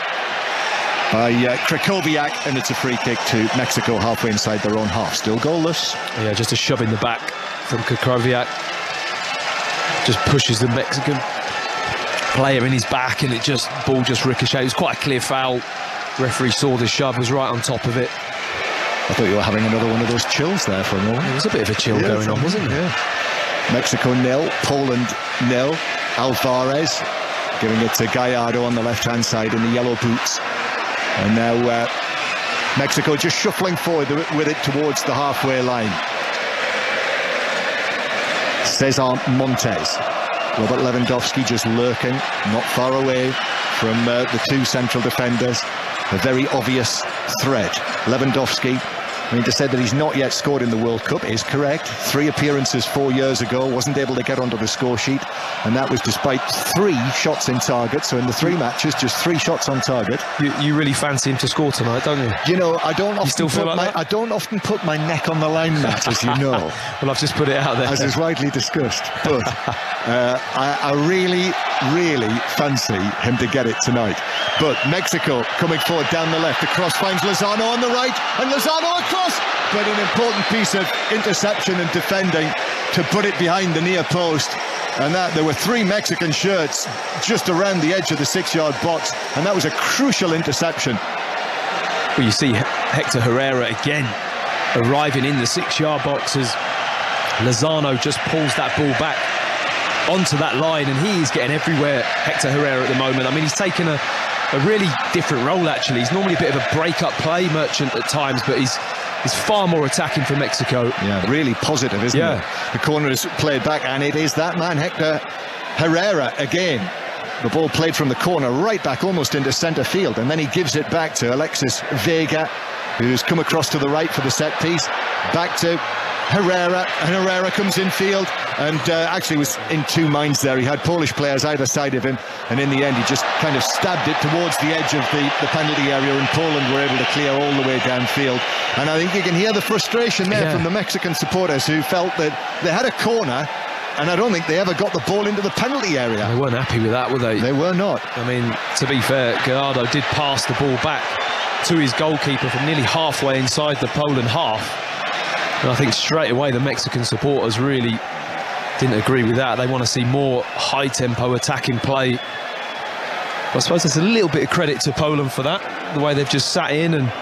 by Krychowiak, and it's a free kick to Mexico halfway inside their own half. Still goalless. Yeah, just a shove in the back from Krychowiak. Just pushes the Mexican player in his back, and ball just ricocheted. It was quite a clear foul. Referee saw the shove, was right on top of it. I thought you were having another one of those chills there for a moment. There was a bit of a chill going on, wasn't there? Yeah. Mexico 0, Poland 0. Alvarez giving it to Gallardo on the left-hand side in the yellow boots. And now Mexico just shuffling forward with it towards the halfway line. Cesar Montes. Robert Lewandowski just lurking, not far away from the two central defenders. A very obvious threat. Lewandowski, I mean, to say that he's not yet scored in the World Cup is correct. 3 appearances 4 years ago, wasn't able to get onto the score sheet, and that was despite 3 shots in target. So in the 3 matches, just 3 shots on target. You really fancy him to score tonight, don't you? You know, I don't often put my neck on the line, Matt, as you know. Well, I've just put it out there, as is widely discussed. But I really fancy him to get it tonight. But Mexico coming forward down the left. The cross finds Lozano on the right, and Lozano across. But an important piece of interception and defending to put it behind the near post. And that there were 3 Mexican shirts just around the edge of the 6-yard box, and that was a crucial interception. Well, you see Hector Herrera again arriving in the 6-yard box as Lozano just pulls that ball back onto that line, and he is getting everywhere, Hector Herrera, at the moment. I mean, he's taken a really different role, actually. He's normally a bit of a break-up play merchant at times, but he's far more attacking for Mexico. Yeah, really positive, isn't it? The corner is played back, and it is that man, Hector Herrera, again. The ball played from the corner right back almost into centre field, and then he gives it back to Alexis Vega, who's come across to the right for the set piece. Back to Herrera, and Herrera comes in field, and actually was in two minds there. He had Polish players either side of him, and in the end he just kind of stabbed it towards the edge of the penalty area, and Poland were able to clear all the way downfield. And I think you can hear the frustration there from the Mexican supporters, who felt that they had a corner, and I don't think they ever got the ball into the penalty area. They weren't happy with that, were they? They were not. I mean, to be fair, Gallardo did pass the ball back to his goalkeeper from nearly halfway inside the Poland half. And I think straight away the Mexican supporters really didn't agree with that. They want to see more high-tempo attacking play. But I suppose there's a little bit of credit to Poland for that, the way they've just sat in and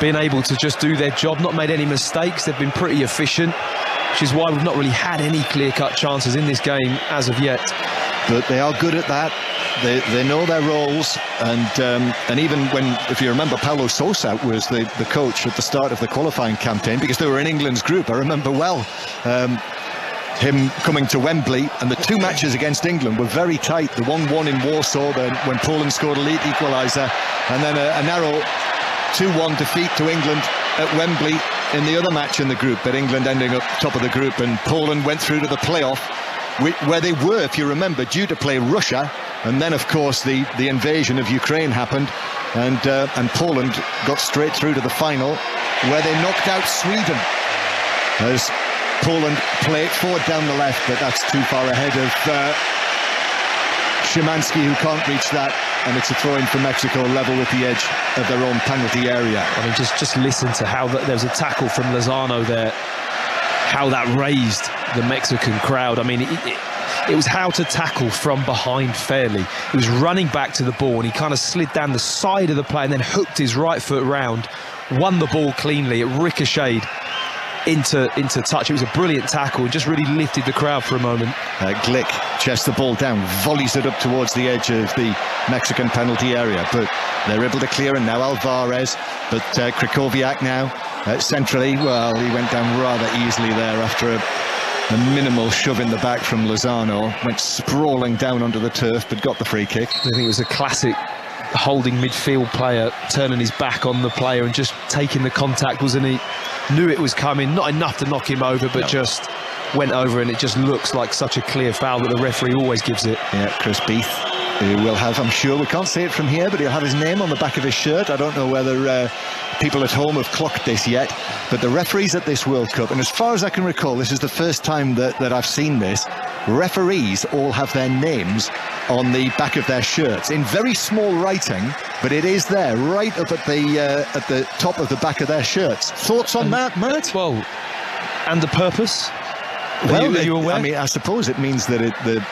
been able to just do their job, not made any mistakes. They've been pretty efficient, which is why we've not really had any clear-cut chances in this game as of yet. But they are good at that. They know their roles, and even when, if you remember, Paulo Sousa was the coach at the start of the qualifying campaign, because they were in England's group. I remember well him coming to Wembley, and the two matches against England were very tight. The 1-1 in Warsaw, when Poland scored a lead equaliser, and then a narrow 2-1 defeat to England at Wembley in the other match in the group, but England ending up top of the group, and Poland went through to the playoff, where they were, if you remember, due to play Russia. And then, of course, the invasion of Ukraine happened, and Poland got straight through to the final, where they knocked out Sweden. As Poland play it forward down the left, but that's too far ahead of Szymanski, who can't reach that, and it's a throw-in for Mexico, level with the edge of their own penalty area. I mean, just listen to how there was a tackle from Lozano there, how that raised the Mexican crowd. I mean, it was how to tackle from behind fairly. He was running back to the ball, and he kind of slid down the side of the play and then hooked his right foot round, won the ball cleanly. It ricocheted into touch. It was a brilliant tackle and just really lifted the crowd for a moment. Glick chests the ball down, volleys it up towards the edge of the Mexican penalty area, but they're able to clear, and now Alvarez, but Krychowiak now centrally. Well, he went down rather easily there after a minimal shove in the back from Lozano. Went sprawling down onto the turf, but got the free kick. I think it was a classic holding midfield player, turning his back on the player and just taking the contact, wasn't he? Knew it was coming, not enough to knock him over, but just went over, and it just looks like such a clear foul that the referee always gives it. Yeah, Chris Beath, who will have, I'm sure, we can't see it from here, but he'll have his name on the back of his shirt. I don't know whether people at home have clocked this yet, but the referees at this World Cup, and as far as I can recall, this is the first time that I've seen this, referees all have their names on the back of their shirts in very small writing, but it is there right up at the top of the back of their shirts. Thoughts on that, Mert? Well, and the purpose? Well, are you aware? I mean, I suppose it means that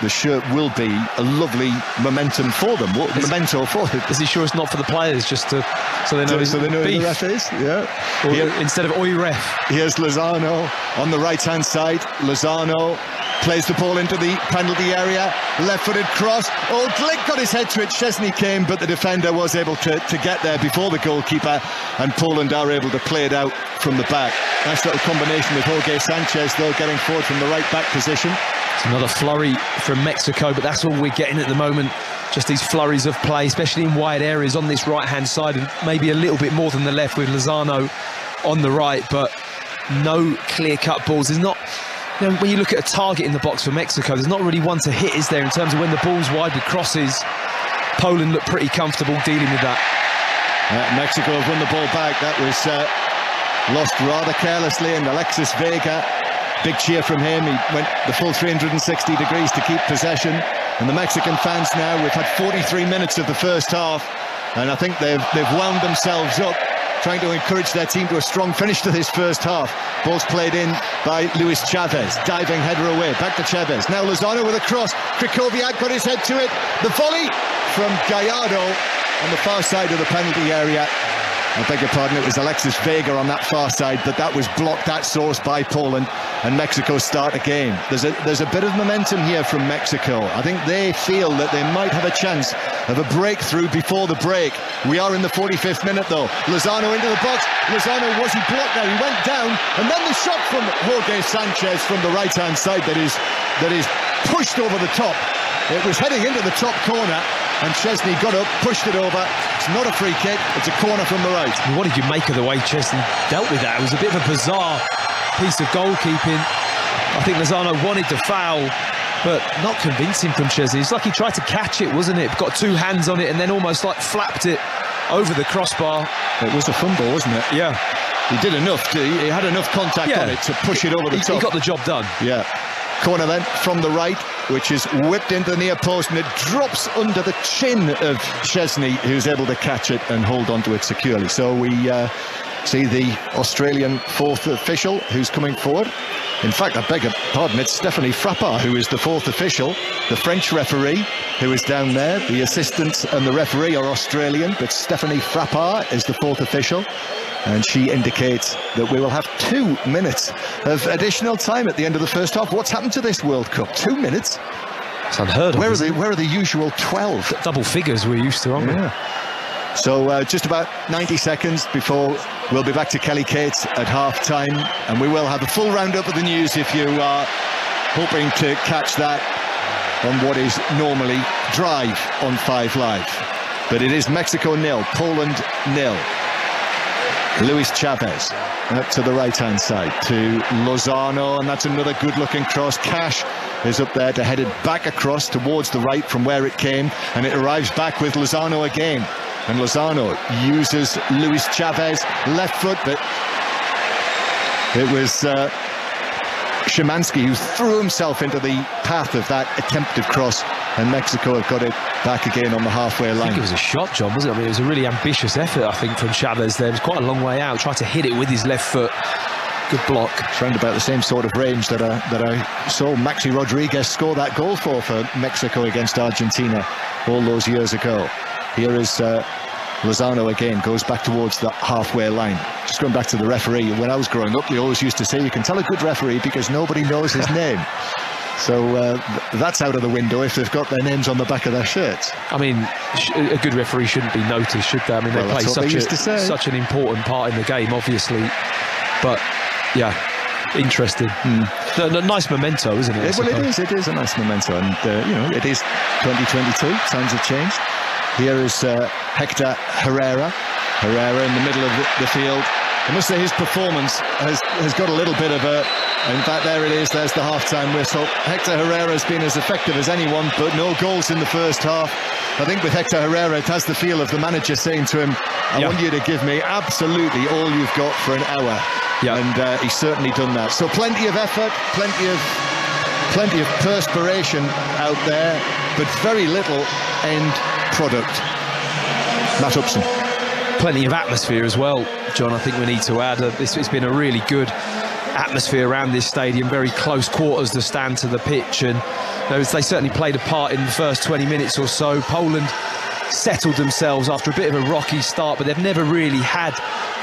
the shirt will be a lovely momentum for them. Memento for them. Is he sure it's not for the players, just to so they know who the ref is? Yeah. Instead of oi ref. Here's Lozano on the right-hand side. Lozano plays the ball into the penalty area, left-footed cross. Oh, Glick got his head to it. Szczesny came, but the defender was able to get there before the goalkeeper, and Poland are able to play it out from the back. Nice little combination with Jorge Sanchez, though, getting forward from the right-back position. It's another flurry from Mexico, but that's all we're getting at the moment. Just these flurries of play, especially in wide areas on this right-hand side, and maybe a little bit more than the left with Lozano on the right, but no clear-cut balls. There's not... You know, when you look at a target in the box for Mexico, there's not really one to hit, is there, in terms of when the ball's wide with crosses? Poland look pretty comfortable dealing with that. Mexico have won the ball back. That was lost rather carelessly, and Alexis Vega, big cheer from him. He went the full 360 degrees to keep possession. And the Mexican fans now, we've had 43 minutes of the first half, and I think they've wound themselves up, trying to encourage their team to a strong finish to this first half. Ball's played in by Luis Chavez, diving header away, back to Chavez. Now Lozano with a cross, Krychowiak got his head to it. The volley from Gallardo on the far side of the penalty area. I beg your pardon, it was Alexis Vega on that far side, but that was blocked at source by Poland, and Mexico start again. There's a bit of momentum here from Mexico. I think they feel that they might have a chance of a breakthrough before the break. We are in the 45th minute though. Lozano into the box. Lozano, was he blocked there? He went down, and then the shot from Jorge Sanchez from the right-hand side that is pushed over the top. It was heading into the top corner, and Chesney got up, pushed it over. It's not a free kick, it's a corner from the right. What did you make of the way Chesney dealt with that? It was a bit of a bizarre piece of goalkeeping. I think Lozano wanted to foul, but not convincing from Chesney. It's like he tried to catch it, wasn't it? Got two hands on it and then almost like flapped it over the crossbar. It was a fumble, wasn't it? Yeah. He did enough, he had enough contact on it to push it over the top. He got the job done. Yeah. Corner then from the right, which is whipped into the near post, and it drops under the chin of Chesney, who's able to catch it and hold on to it securely. So we see the Australian fourth official who's coming forward. In fact, I beg your pardon, it's Stephanie Frappart who is the fourth official. The French referee who is down there, the assistants and the referee are Australian, but Stephanie Frappart is the fourth official. And she indicates that we will have 2 minutes of additional time at the end of the first half. What's happened to this World Cup? 2 minutes? It's unheard of. Where are the usual 12? Double figures we're used to, aren't we? So just about 90 seconds before we'll be back to Kelly Cates at half-time. And we will have a full roundup of the news if you are hoping to catch that on what is normally Drive on 5 Live. But it is Mexico 0, Poland 0. Luis Chavez up to the right-hand side to Lozano, and that's another good-looking cross. Cash is up there to head it back across towards the right from where it came, and it arrives back with Lozano again. And Lozano uses Luis Chavez left foot, but it was Szymanski who threw himself into the path of that attempted cross, and Mexico have got it back again on the halfway line. I think it was a shot, John, wasn't it? I mean, it was a really ambitious effort, I think, from Chavez there. It was quite a long way out, tried to hit it with his left foot. Good block. It's around about the same sort of range that I saw Maxi Rodriguez score that goal for Mexico against Argentina all those years ago. Here is Lozano again, goes back towards the halfway line. Just going back to the referee, when I was growing up, we always used to say you can tell a good referee because nobody knows his name. So that's out of the window if they've got their names on the back of their shirts. I mean, a good referee shouldn't be noticed, should they? I mean, they play such an important part in the game, obviously. But, yeah, interesting. Nice memento, isn't it? Well, it is a nice memento. And, you know, it is 2022. Times have changed. Here is Hector Herrera. Herrera in the middle of the field. I must say his performance has got a little bit of a... In fact, there it is, there's the half-time whistle. Hector Herrera has been as effective as anyone, but no goals in the first half. I think with Hector Herrera, it has the feel of the manager saying to him, I want you to give me absolutely all you've got for an hour. And he's certainly done that. So plenty of effort, plenty of perspiration out there, but very little end product. Matt Upson. Plenty of atmosphere as well, John, I think we need to add. It's been a really good atmosphere around this stadium, very close quarters the stand to the pitch, and they certainly played a part in the first 20 minutes or so. Poland settled themselves after a bit of a rocky start, but they've never really had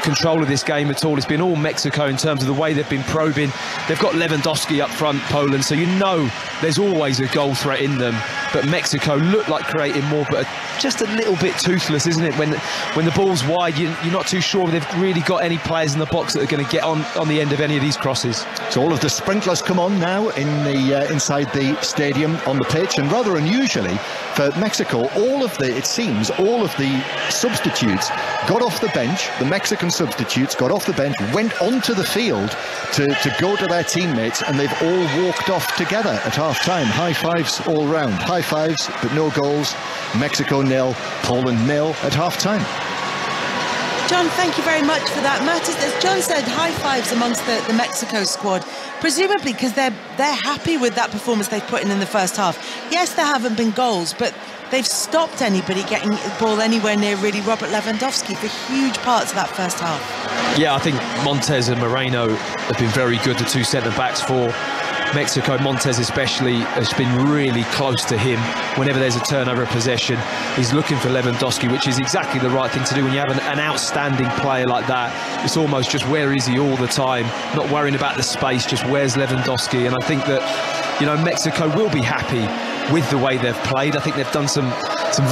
control of this game at all. It's been all Mexico in terms of the way they've been probing. They've got Lewandowski up front, Poland, so you know there's always a goal threat in them, but Mexico look like creating more, but just a little bit toothless, isn't it? When the ball's wide, you're not too sure if they've really got any players in the box that are going to get on the end of any of these crosses. So all of the sprinklers come on now in the inside the stadium on the pitch, and rather unusually for Mexico, all of the substitutes got off the bench. The Mexican substitutes got off the bench, went onto the field to go to their teammates, and they've all walked off together at half-time. High fives all round. High fives, but no goals. Mexico 0, Poland 0 at half-time. John, thank you very much for that. Matt, as John said, high fives amongst the Mexico squad, presumably because they're happy with that performance they've put in the first half. Yes, there haven't been goals, but they've stopped anybody getting the ball anywhere near really Robert Lewandowski for huge parts of that first half. Yeah, I think Montes and Moreno have been very good, the two centre-backs for Mexico, Montes especially, has been really close to him. Whenever there's a turnover of possession, he's looking for Lewandowski, which is exactly the right thing to do when you have an outstanding player like that. It's almost just where is he all the time, not worrying about the space, just where's Lewandowski. And I think that, you know, Mexico will be happy with the way they've played. I think they've done some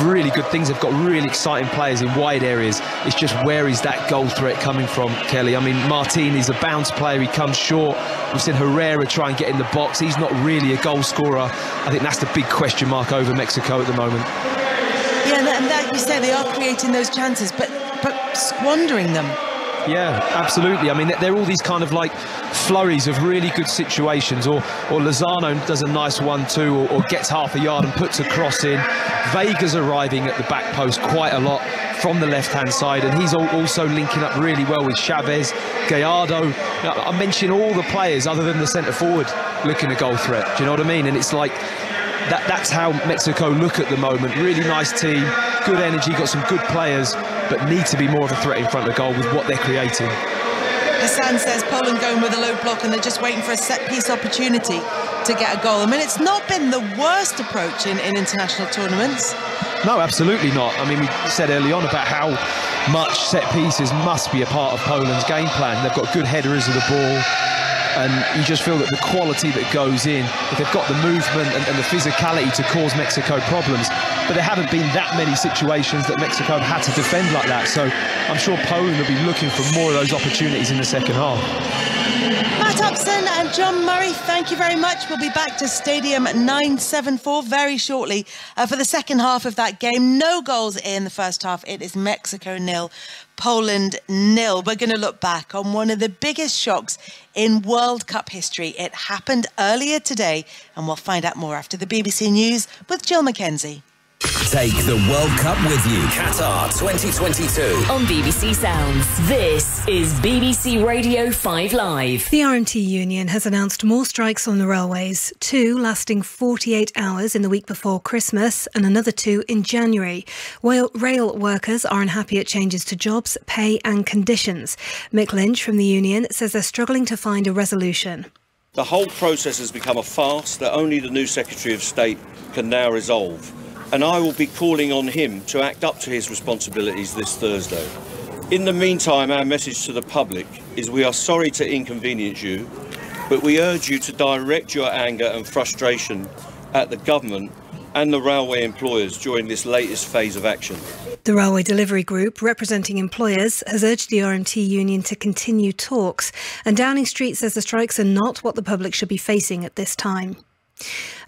really good things. They've got really exciting players in wide areas. It's just where is that goal threat coming from, Kelly? I mean, Martin is a bounce player. He comes short. We've seen Herrera try and get in the box. He's not really a goal scorer. I think that's the big question mark over Mexico at the moment. Yeah, and like you said, they are creating those chances, but squandering them. Yeah, absolutely. I mean, they're all these kind of like flurries of really good situations, or Lozano does a nice 1-2 or gets half a yard and puts a cross in. Vega's arriving at the back post quite a lot from the left-hand side, and he's also linking up really well with Chavez, Gallardo. You know, I mentioned all the players other than the centre-forward looking a goal threat. Do you know what I mean? And it's like that's how Mexico look at the moment. Really nice team, good energy, got some good players, but need to be more of a threat in front of goal with what they're creating. Hassan says Poland going with a low block and they're just waiting for a set-piece opportunity to get a goal. I mean, it's not been the worst approach in international tournaments. No, absolutely not. I mean, we said early on about how much set pieces must be a part of Poland's game plan. They've got good headers of the ball, and you just feel that the quality that goes in, if they've got the movement and the physicality to cause Mexico problems, but there haven't been that many situations that Mexico have had to defend like that. So I'm sure Poland will be looking for more of those opportunities in the second half. Matt Upson and John Murray, thank you very much. We'll be back to Stadium 974 very shortly for the second half of that game. No goals in the first half. It is Mexico 0, Poland 0. We're going to look back on one of the biggest shocks in World Cup history. It happened earlier today, and we'll find out more after the BBC News with Jill Mackenzie. Take the World Cup with you. Qatar 2022. On BBC Sounds, this is BBC Radio 5 Live. The RMT union has announced more strikes on the railways, 2 lasting 48 hours in the week before Christmas and another 2 in January. Rail workers are unhappy at changes to jobs, pay and conditions. Mick Lynch from the union says they're struggling to find a resolution. The whole process has become a farce that only the new Secretary of State can now resolve. And I will be calling on him to act up to his responsibilities this Thursday. In the meantime, our message to the public is we are sorry to inconvenience you, but we urge you to direct your anger and frustration at the government and the railway employers during this latest phase of action. The Railway Delivery Group, representing employers, has urged the RMT union to continue talks, and Downing Street says the strikes are not what the public should be facing at this time.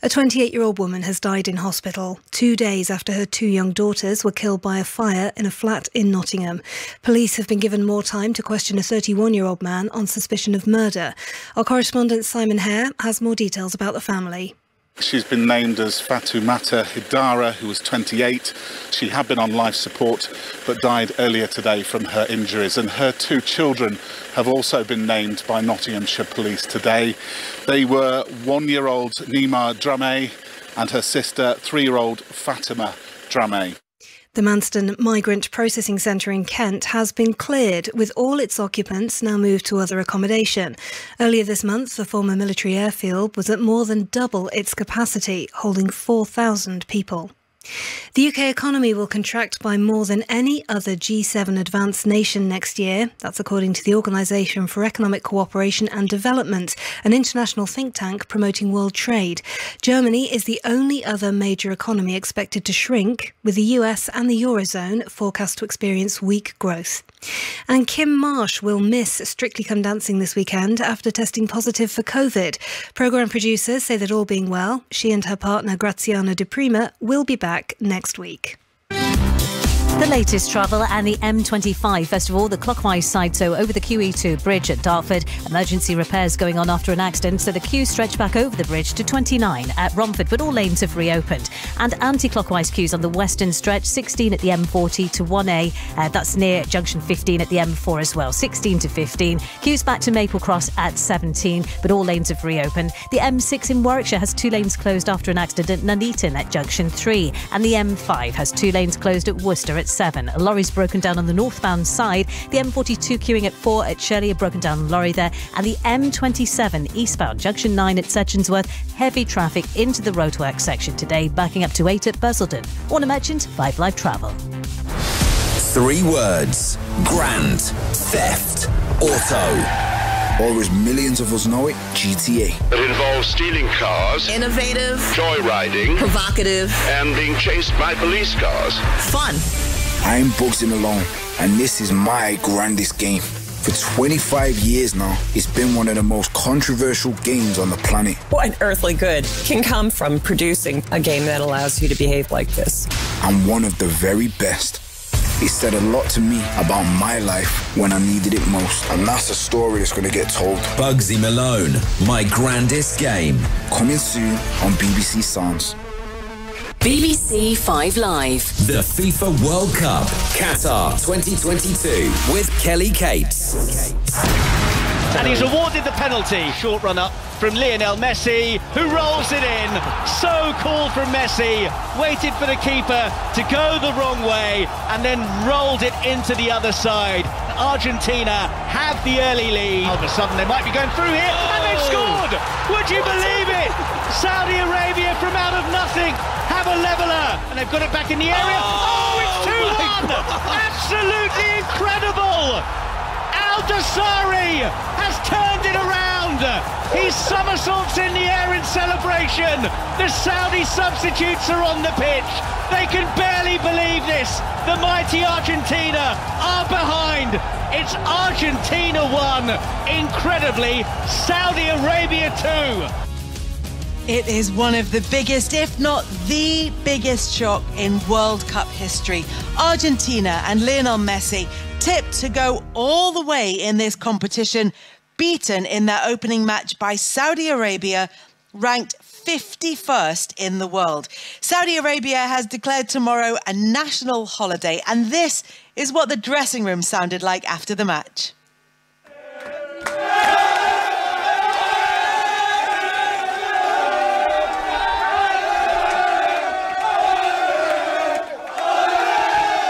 A 28-year-old woman has died in hospital 2 days after her 2 young daughters were killed by a fire in a flat in Nottingham. Police have been given more time to question a 31-year-old man on suspicion of murder. Our correspondent Simon Hare has more details about the family. She's been named as Fatoumata Hidara, who was 28. She had been on life support but died earlier today from her injuries, and her 2 children have also been named by Nottinghamshire Police today. They were 1-year-old Nima Drameh and her sister 3-year-old Fatima Drameh. The Manston Migrant Processing Centre in Kent has been cleared, with all its occupants now moved to other accommodation. Earlier this month, the former military airfield was at more than double its capacity, holding 4,000 people. The UK economy will contract by more than any other G7 advanced nation next year. That's according to the Organisation for Economic Cooperation and Development, an international think tank promoting world trade. Germany is the only other major economy expected to shrink, with the US and the Eurozone forecast to experience weak growth. And Kim Marsh will miss Strictly Come Dancing this weekend after testing positive for COVID. Programme producers say that all being well, she and her partner Graziano Di Prima will be back next week. The latest travel and the M25. First of all, the clockwise side, so over the QE2 bridge at Dartford. Emergency repairs going on after an accident, so the queues stretch back over the bridge to 29 at Romford, but all lanes have reopened. And anti-clockwise queues on the western stretch, 16 at the M40 to 1A. That's near junction 15 at the M4 as well, 16 to 15. Queues back to Maple Cross at 17, but all lanes have reopened. The M6 in Warwickshire has 2 lanes closed after an accident at Nuneaton at junction 3. And the M5 has 2 lanes closed at Worcester at M27. A lorry's broken down on the northbound side. The M42 queuing at 4 at Shirley, a broken down lorry there. And the M27 eastbound, junction 9 at Sedgensworth. Heavy traffic into the roadworks section today, backing up to 8 at Busselton. Warner Merchant, 5 Live Travel. 3 words. Grand Theft Auto. Or as millions of us know it, GTA. It involves stealing cars, innovative, joyriding, provocative, and being chased by police cars. Fun. I'm Bugsy Malone, and this is my grandest game. For 25 years now, it's been one of the most controversial games on the planet. What earthly good can come from producing a game that allows you to behave like this? I'm one of the very best. It said a lot to me about my life when I needed it most. And that's a story that's going to get told. Bugsy Malone, My Grandest Game. Coming soon on BBC Sounds. BBC 5 Live. The FIFA World Cup, Qatar 2022 with Kelly Cates. And he's awarded the penalty. Short run up from Lionel Messi, who rolls it in. So cool from Messi. Waited for the keeper to go the wrong way and then rolled it into the other side. Argentina have the early lead. All of a sudden they might be going through here and they've scored. Would you believe it? Saudi Arabia from out of nothing have a leveller and they've got it back in the area. Oh, it's 2-1. Absolutely incredible. Al-Dasari has turned it around. He somersaults in the air in celebration. The Saudi substitutes are on the pitch. They can barely believe this. The mighty Argentina are behind. It's Argentina 1. Incredibly, Saudi Arabia 2. It is one of the biggest, if not the biggest shock in World Cup history. Argentina and Lionel Messi tipped to go all the way in this competition, beaten in their opening match by Saudi Arabia, ranked 51st in the world. Saudi Arabia has declared tomorrow a national holiday, and this is what the dressing room sounded like after the match.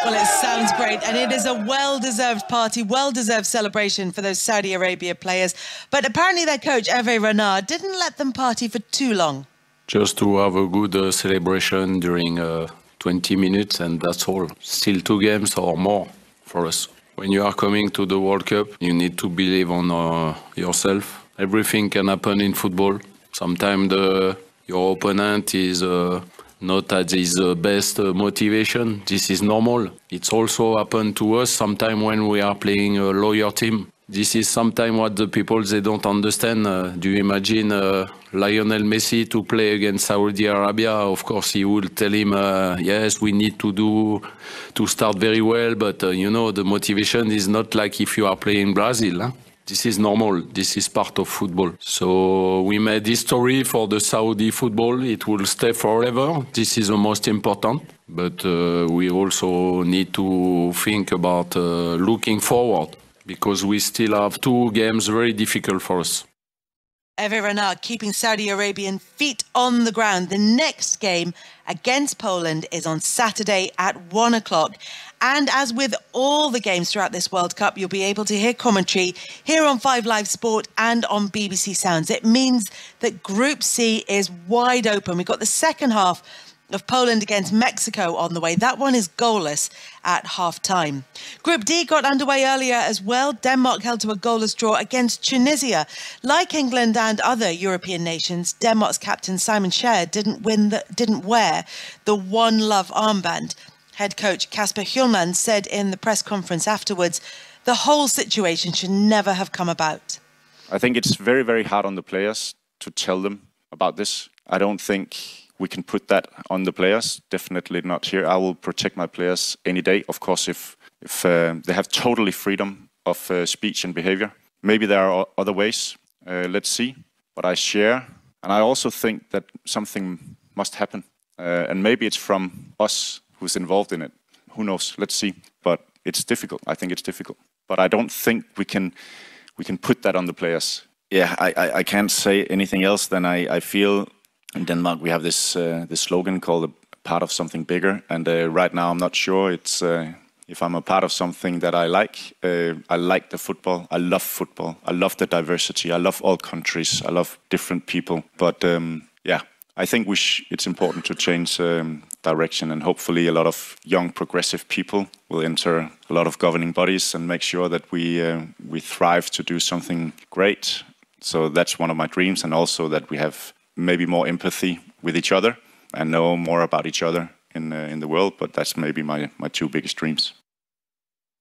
Well, it sounds great, and it is a well-deserved party, well-deserved celebration for those Saudi Arabia players. But apparently their coach, Hervé Renard, didn't let them party for too long. Just to have a good celebration during 20 minutes, and that's all. Still 2 games or more for us. When you are coming to the World Cup, you need to believe on yourself. Everything can happen in football. Sometimes your opponent is not at his best motivation. This is normal. It's also happened to us sometimes when we are playing a lower team. This is sometimes what the people, they don't understand. Do you imagine Lionel Messi to play against Saudi Arabia? Of course, he will tell him, yes, we need to start very well, but you know, the motivation is not like if you are playing Brazil. Huh? This is normal. This is part of football. So we made history for the Saudi football. It will stay forever. This is the most important. But we also need to think about looking forward, because we still have 2 games very difficult for us. Hervé Renard keeping Saudi Arabian feet on the ground. The next game against Poland is on Saturday at 1 o'clock. And as with all the games throughout this World Cup, you'll be able to hear commentary here on 5 Live Sport and on BBC Sounds. It means that Group C is wide open. We've got the second half of Poland against Mexico on the way. That one is goalless at half-time. Group D got underway earlier as well. Denmark held to a goalless draw against Tunisia. Like England and other European nations, Denmark's captain Simon Kjær didn't wear the One Love armband. Head coach Kasper Hjulmand said in the press conference afterwards, the whole situation should never have come about. I think it's very, very hard on the players to tell them about this. I don't think we can put that on the players. Definitely not here. I will protect my players any day. Of course, if they have totally freedom of speech and behavior. Maybe there are other ways. Let's see. But I share. And I also think that something must happen. And maybe it's from us who's involved in it. Who knows? Let's see. But it's difficult. I think it's difficult. But I don't think we can put that on the players. Yeah, I can't say anything else than I feel in Denmark we have this slogan called part of something bigger. And right now, I'm not sure it's if I'm a part of something that I like. I like the football. I love football. I love the diversity. I love all countries. I love different people. But yeah, I think it's important to change direction, and hopefully a lot of young progressive people will enter a lot of governing bodies and make sure that we thrive to do something great. So that's one of my dreams, and also that we have maybe more empathy with each other and know more about each other in the world. But that's maybe my two biggest dreams.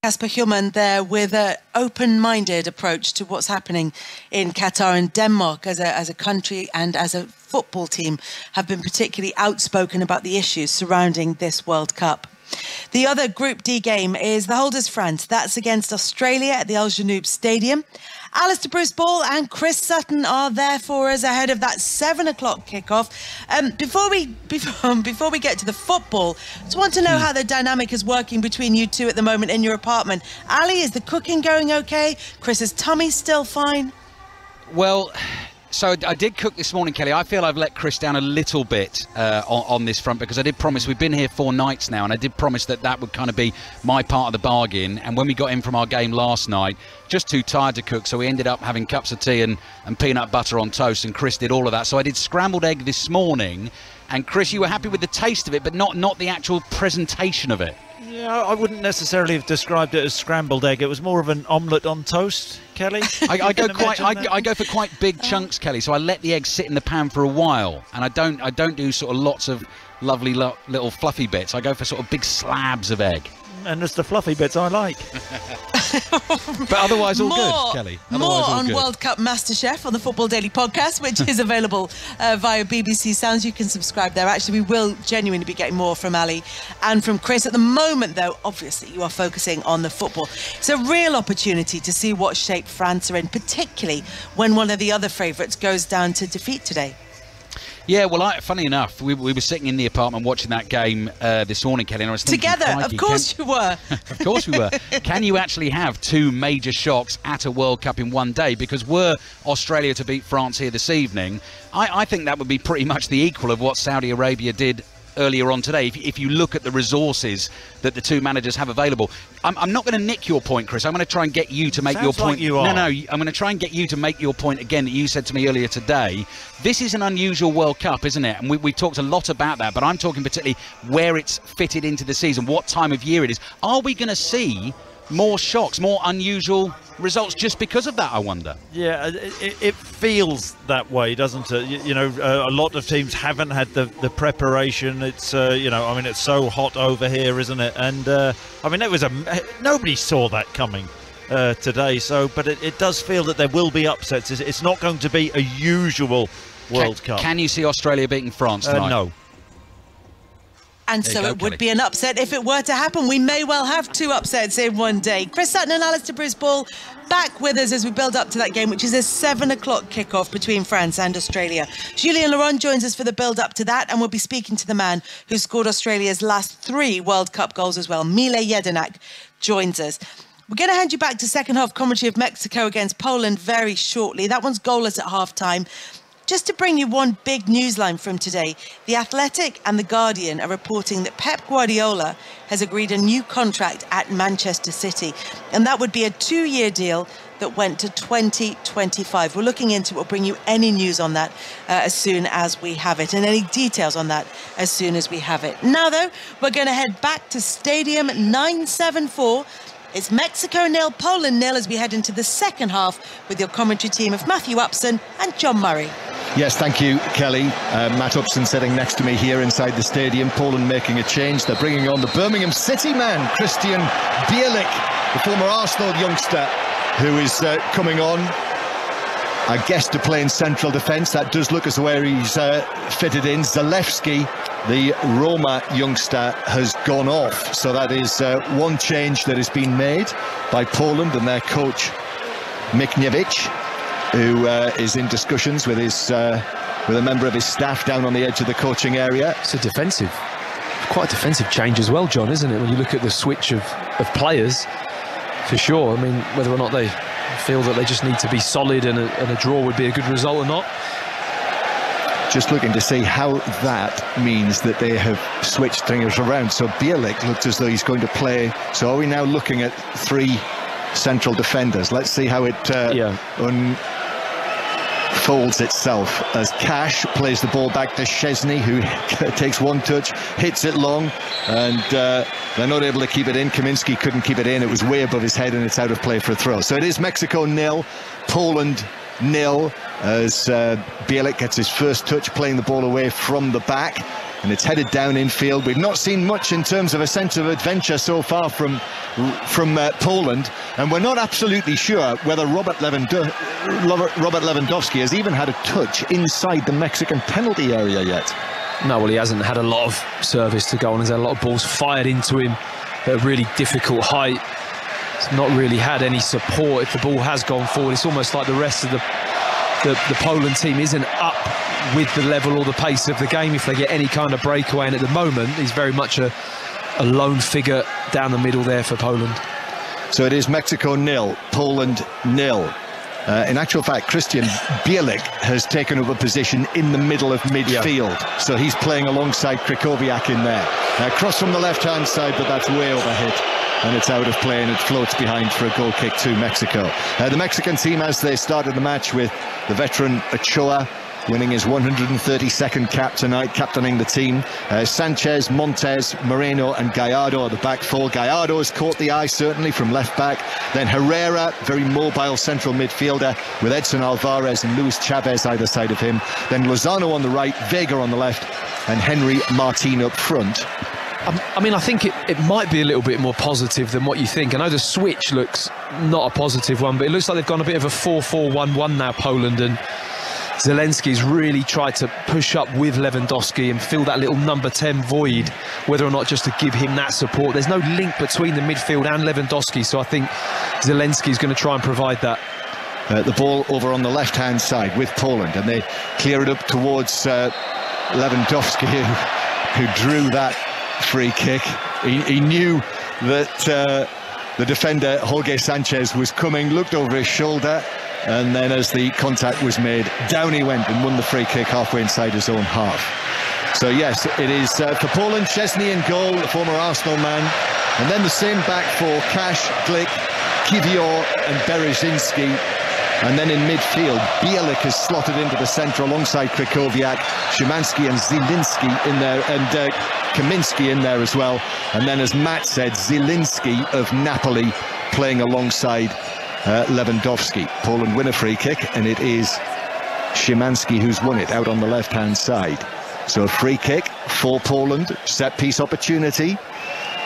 Kasper Hjulmand there with an open-minded approach to what's happening in Qatar, and Denmark as a country and as a football team have been particularly outspoken about the issues surrounding this World Cup. The other Group D game is the holders France. That's against Australia at the Al Janoub Stadium. Alistair Bruce Ball and Chris Sutton are there for us ahead of that 7 o'clock kickoff. Before we get to the football, I just want to know how the dynamic is working between you two at the moment in your apartment. Ali, is the cooking going okay? Chris's tummy still fine? Well, so I did cook this morning, Kelly. I feel I've let Chris down a little bit on this front, because I did promise, we've been here 4 nights now, and I did promise that would kind of be my part of the bargain. And when we got in from our game last night, just too tired to cook, so we ended up having cups of tea and peanut butter on toast, and Chris did all of that. So I did scrambled egg this morning, and Chris, you were happy with the taste of it, but not the actual presentation of it. Yeah, I wouldn't necessarily have described it as scrambled egg. It was more of an omelette on toast, Kelly. I go for quite big chunks, Kelly. So I let the egg sit in the pan for a while, and I don't do sort of lots of lovely little fluffy bits. I go for sort of big slabs of egg. And it's the fluffy bits I like. But otherwise, all good, Kelly. More on World Cup MasterChef on the Football Daily podcast, which is available via BBC Sounds. You can subscribe there. Actually, we will genuinely be getting more from Ali and from Chris. At the moment, though, obviously, you are focusing on the football. It's a real opportunity to see what shape France are in, particularly when one of the other favourites goes down to defeat today. Yeah, well, funny enough, we were sitting in the apartment watching that game this morning, Kelly, and I was thinking, together, of course you were. Of course we were. Can you actually have 2 major shocks at a World Cup in one day? Because were Australia to beat France here this evening, I think that would be pretty much the equal of what Saudi Arabia did earlier on today, if you look at the resources that the two managers have available. I'm not going to nick your point, Chris. I'm going to try and get you to make your point. Like you are. No, I'm going to try and get you to make your point again that you said to me earlier today. This is an unusual World Cup, isn't it? And we talked a lot about that, but I'm talking particularly where it's fitted into the season, what time of year it is. Are we going to see more shocks, more unusual results just because of that, I wonder? Yeah, it feels that way, doesn't it? You know, a lot of teams haven't had the preparation. It's you know, I mean, it's so hot over here, isn't it? And I mean, nobody saw that coming today. So, but it does feel that there will be upsets. It's not going to be a usual World Cup. Can you see Australia beating France tonight? No. And so it would be an upset if it were to happen. We may well have 2 upsets in one day. Chris Sutton and Alistair Bruce Ball back with us as we build up to that game, which is a 7 o'clock kickoff between France and Australia. Julien Laurent joins us for the build up to that, and we'll be speaking to the man who scored Australia's last 3 World Cup goals as well. Mile Jedinak joins us. We're going to hand you back to second half commentary of Mexico against Poland very shortly. That one's goalless at half-time. Just to bring you one big newsline from today, The Athletic and The Guardian are reporting that Pep Guardiola has agreed a new contract at Manchester City, and that would be a 2-year deal that went to 2025. We're looking into it. We'll bring you any news on that as soon as we have it, and any details on that as soon as we have it. Now, though, we're going to head back to Stadium 974. It's Mexico 0, Poland 0 as we head into the second half with your commentary team of Matthew Upson and John Murray. Yes, thank you, Kelly. Matt Upson sitting next to me here inside the stadium. Poland making a change. They're bringing on the Birmingham City man, Christian Bielik, the former Arsenal youngster, who is coming on, I guess, to play in central defence. That does look as where he's fitted in. Zalewski, the Roma youngster, has gone off. So that is one change that has been made by Poland and their coach, Mikniewicz, who is in discussions with a member of his staff down on the edge of the coaching area. It's quite a defensive change as well, John, isn't it? When you look at the switch of players, for sure. I mean, whether or not they feel that they just need to be solid and a draw would be a good result or not. just looking to see how that means that they have switched things around. So Bielik looks as though he's going to play. So are we now looking at 3 central defenders? Let's see how it unfolds itself as Cash plays the ball back to Szczesny, who takes one touch, hits it long, and they're not able to keep it in. Kaminski couldn't keep it in. It was way above his head, and it's out of play for a throw. So it is Mexico 0, Poland 0, as Bielik gets his first touch playing the ball away from the back, and it's headed down infield. We've not seen much in terms of a sense of adventure so far from Poland, and we're not absolutely sure whether Robert Lewandowski has even had a touch inside the Mexican penalty area yet. No, well, he hasn't had a lot of service to go on. He's had a lot of balls fired into him at a really difficult height. He's not really had any support if the ball has gone forward. It's almost like the rest of the Poland team isn't up with the level or the pace of the game if they get any kind of breakaway, and at the moment he's very much a lone figure down the middle there for Poland. So it is Mexico 0, Poland 0. In actual fact, Christian Bielik has taken up a position in the middle of midfield, so he's playing alongside Krychowiak in there. Cross from the left-hand side, but that's way overhit, and it's out of play, and it floats behind for a goal kick to Mexico. The Mexican team, as they started the match with the veteran Ochoa winning his 132nd cap tonight, captaining the team. Sanchez, Montes, Moreno and Gallardo are the back four. Gallardo has caught the eye, certainly, from left back. Then Herrera, very mobile central midfielder, with Edson Alvarez and Luis Chavez either side of him. Then Lozano on the right, Vega on the left, and Henry Martin up front. I mean, I think it might be a little bit more positive than what you think. I know the switch looks not a positive one, but it looks like they've gone a bit of a 4-4-1-1 now, Poland, and Zelensky's really tried to push up with Lewandowski and fill that little number 10 void, whether or not just to give him that support. There's no link between the midfield and Lewandowski, so I think Zelensky's going to try and provide that. The ball over on the left-hand side with Poland, and they clear it up towards Lewandowski, who drew that free kick. He knew that the defender Jorge Sanchez was coming, looked over his shoulder, and then as the contact was made, down he went and won the free kick halfway inside his own half. So yes, it is for Poland, Szczesny in goal, the former Arsenal man, and then the same back four: Cash, Glick, Kiwior and Berezinski. And then in midfield, Bielik has slotted into the centre alongside Krychowiak, Szymanski and Zielinski in there, and Kaminski in there as well. And then, as Matt said, Zielinski of Napoli playing alongside Lewandowski. Poland win a free kick, and it is Szymanski who's won it out on the left-hand side. So a free kick for Poland, set-piece opportunity.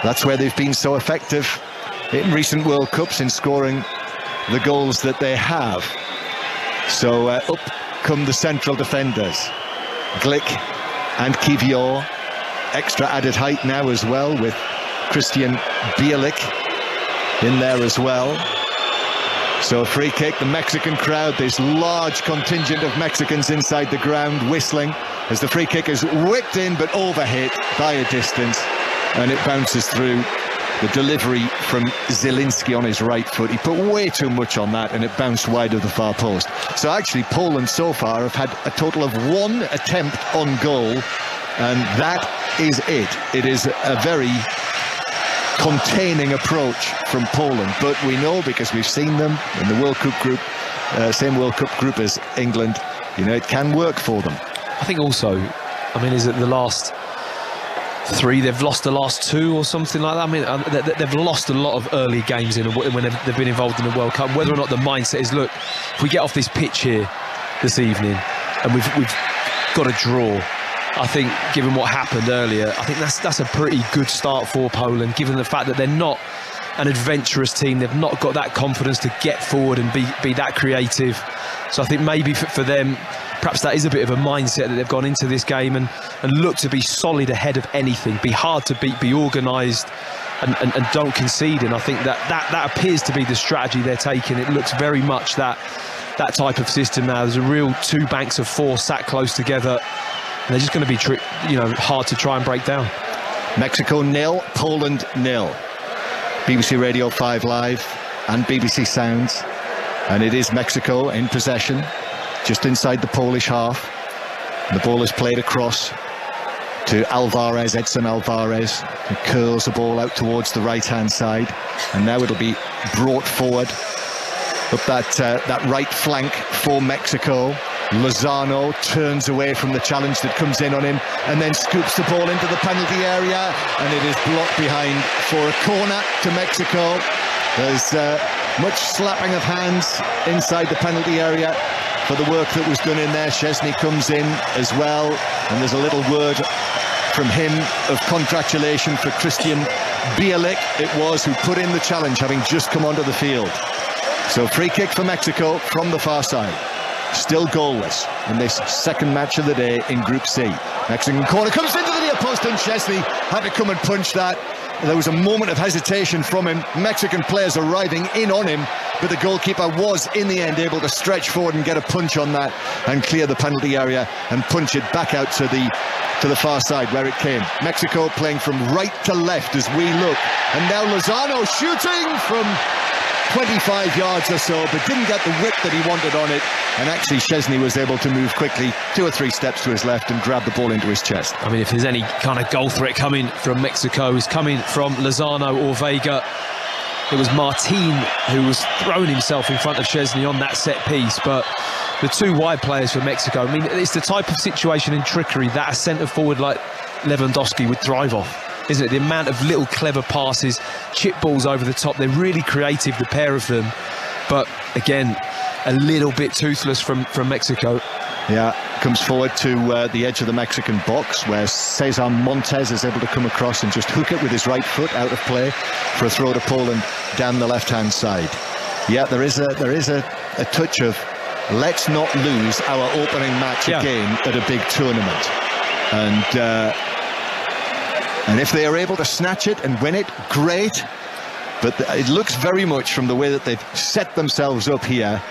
That's where they've been so effective in recent World Cups in scoring the goals that they have. So up come the central defenders, Glick and Kiwior. Extra added height now as well, with Christian Bielik in there as well. So a free kick, the Mexican crowd, this large contingent of Mexicans inside the ground whistling as the free kick is whipped in but overhit by a distance, and it bounces through. The delivery from Zielinski on his right foot, he put way too much on that, and it bounced wide of the far post. So actually Poland so far have had a total of 1 attempt on goal, and that is it. It is a very containing approach from Poland, but we know, because we've seen them in the World Cup group, same World Cup group as England, you know, it can work for them. I think also, I mean, is it the last 3, they've lost the last 2 or something like that? I mean, they've lost a lot of early games when they've been involved in the World Cup. Whether or not the mindset is, look, if we get off this pitch here this evening and we've got a draw, I think, given what happened earlier, I think that's a pretty good start for Poland, given the fact that they're not an adventurous team. They've not got that confidence to get forward and be that creative. So I think maybe for them, perhaps that is a bit of a mindset that they've gone into this game and look to be solid ahead of anything, be hard to beat, be organised and don't concede. And I think that appears to be the strategy they're taking. It looks very much that type of system now. There's a real 2 banks of 4 sat close together, and they're just going to be hard to try and break down. Mexico 0, Poland 0. BBC Radio 5 Live and BBC Sounds, and it is Mexico in possession, just inside the Polish half. The ball is played across to Alvarez, Edson Alvarez, who curls the ball out towards the right-hand side, and now it'll be brought forward up that right flank for Mexico. Lozano turns away from the challenge that comes in on him and then scoops the ball into the penalty area, and it is blocked behind for a corner to Mexico. There's much slapping of hands inside the penalty area for the work that was done in there. Szczesny comes in as well, and there's a little word from him of congratulation for Christian Bielik, it was, who put in the challenge, having just come onto the field. So free kick for Mexico from the far side. Still goalless in this second match of the day in Group C. Mexican corner comes into the near post, and Szczesny had to come and punch that. There was a moment of hesitation from him. Mexican players arriving in on him, but the goalkeeper was in the end able to stretch forward and get a punch on that and clear the penalty area and punch it back out to the far side where it came. Mexico playing from right to left as we look, and now Lozano shooting from 25 yards or so, but didn't get the width that he wanted on it, and actually Szczesny was able to move quickly 2 or 3 steps to his left and grab the ball into his chest. I mean, if there's any kind of goal threat coming from Mexico, it's coming from Lozano or Vega. It was Martin who was throwing himself in front of Szczesny on that set piece, but the 2 wide players for Mexico, I mean, it's the type of situation in trickery that a centre forward like Lewandowski would thrive off, isn't it? The amount of little clever passes, chip balls over the top. They're really creative, the pair of them, but again, a little bit toothless from Mexico. Yeah, comes forward to the edge of the Mexican box, where Cesar Montes is able to come across and just hook it with his right foot out of play for a throw to Poland down the left-hand side. Yeah, there is a touch of let's not lose our opening match again at a big tournament, and if they are able to snatch it and win it, great. But it looks very much from the way that they've set themselves up here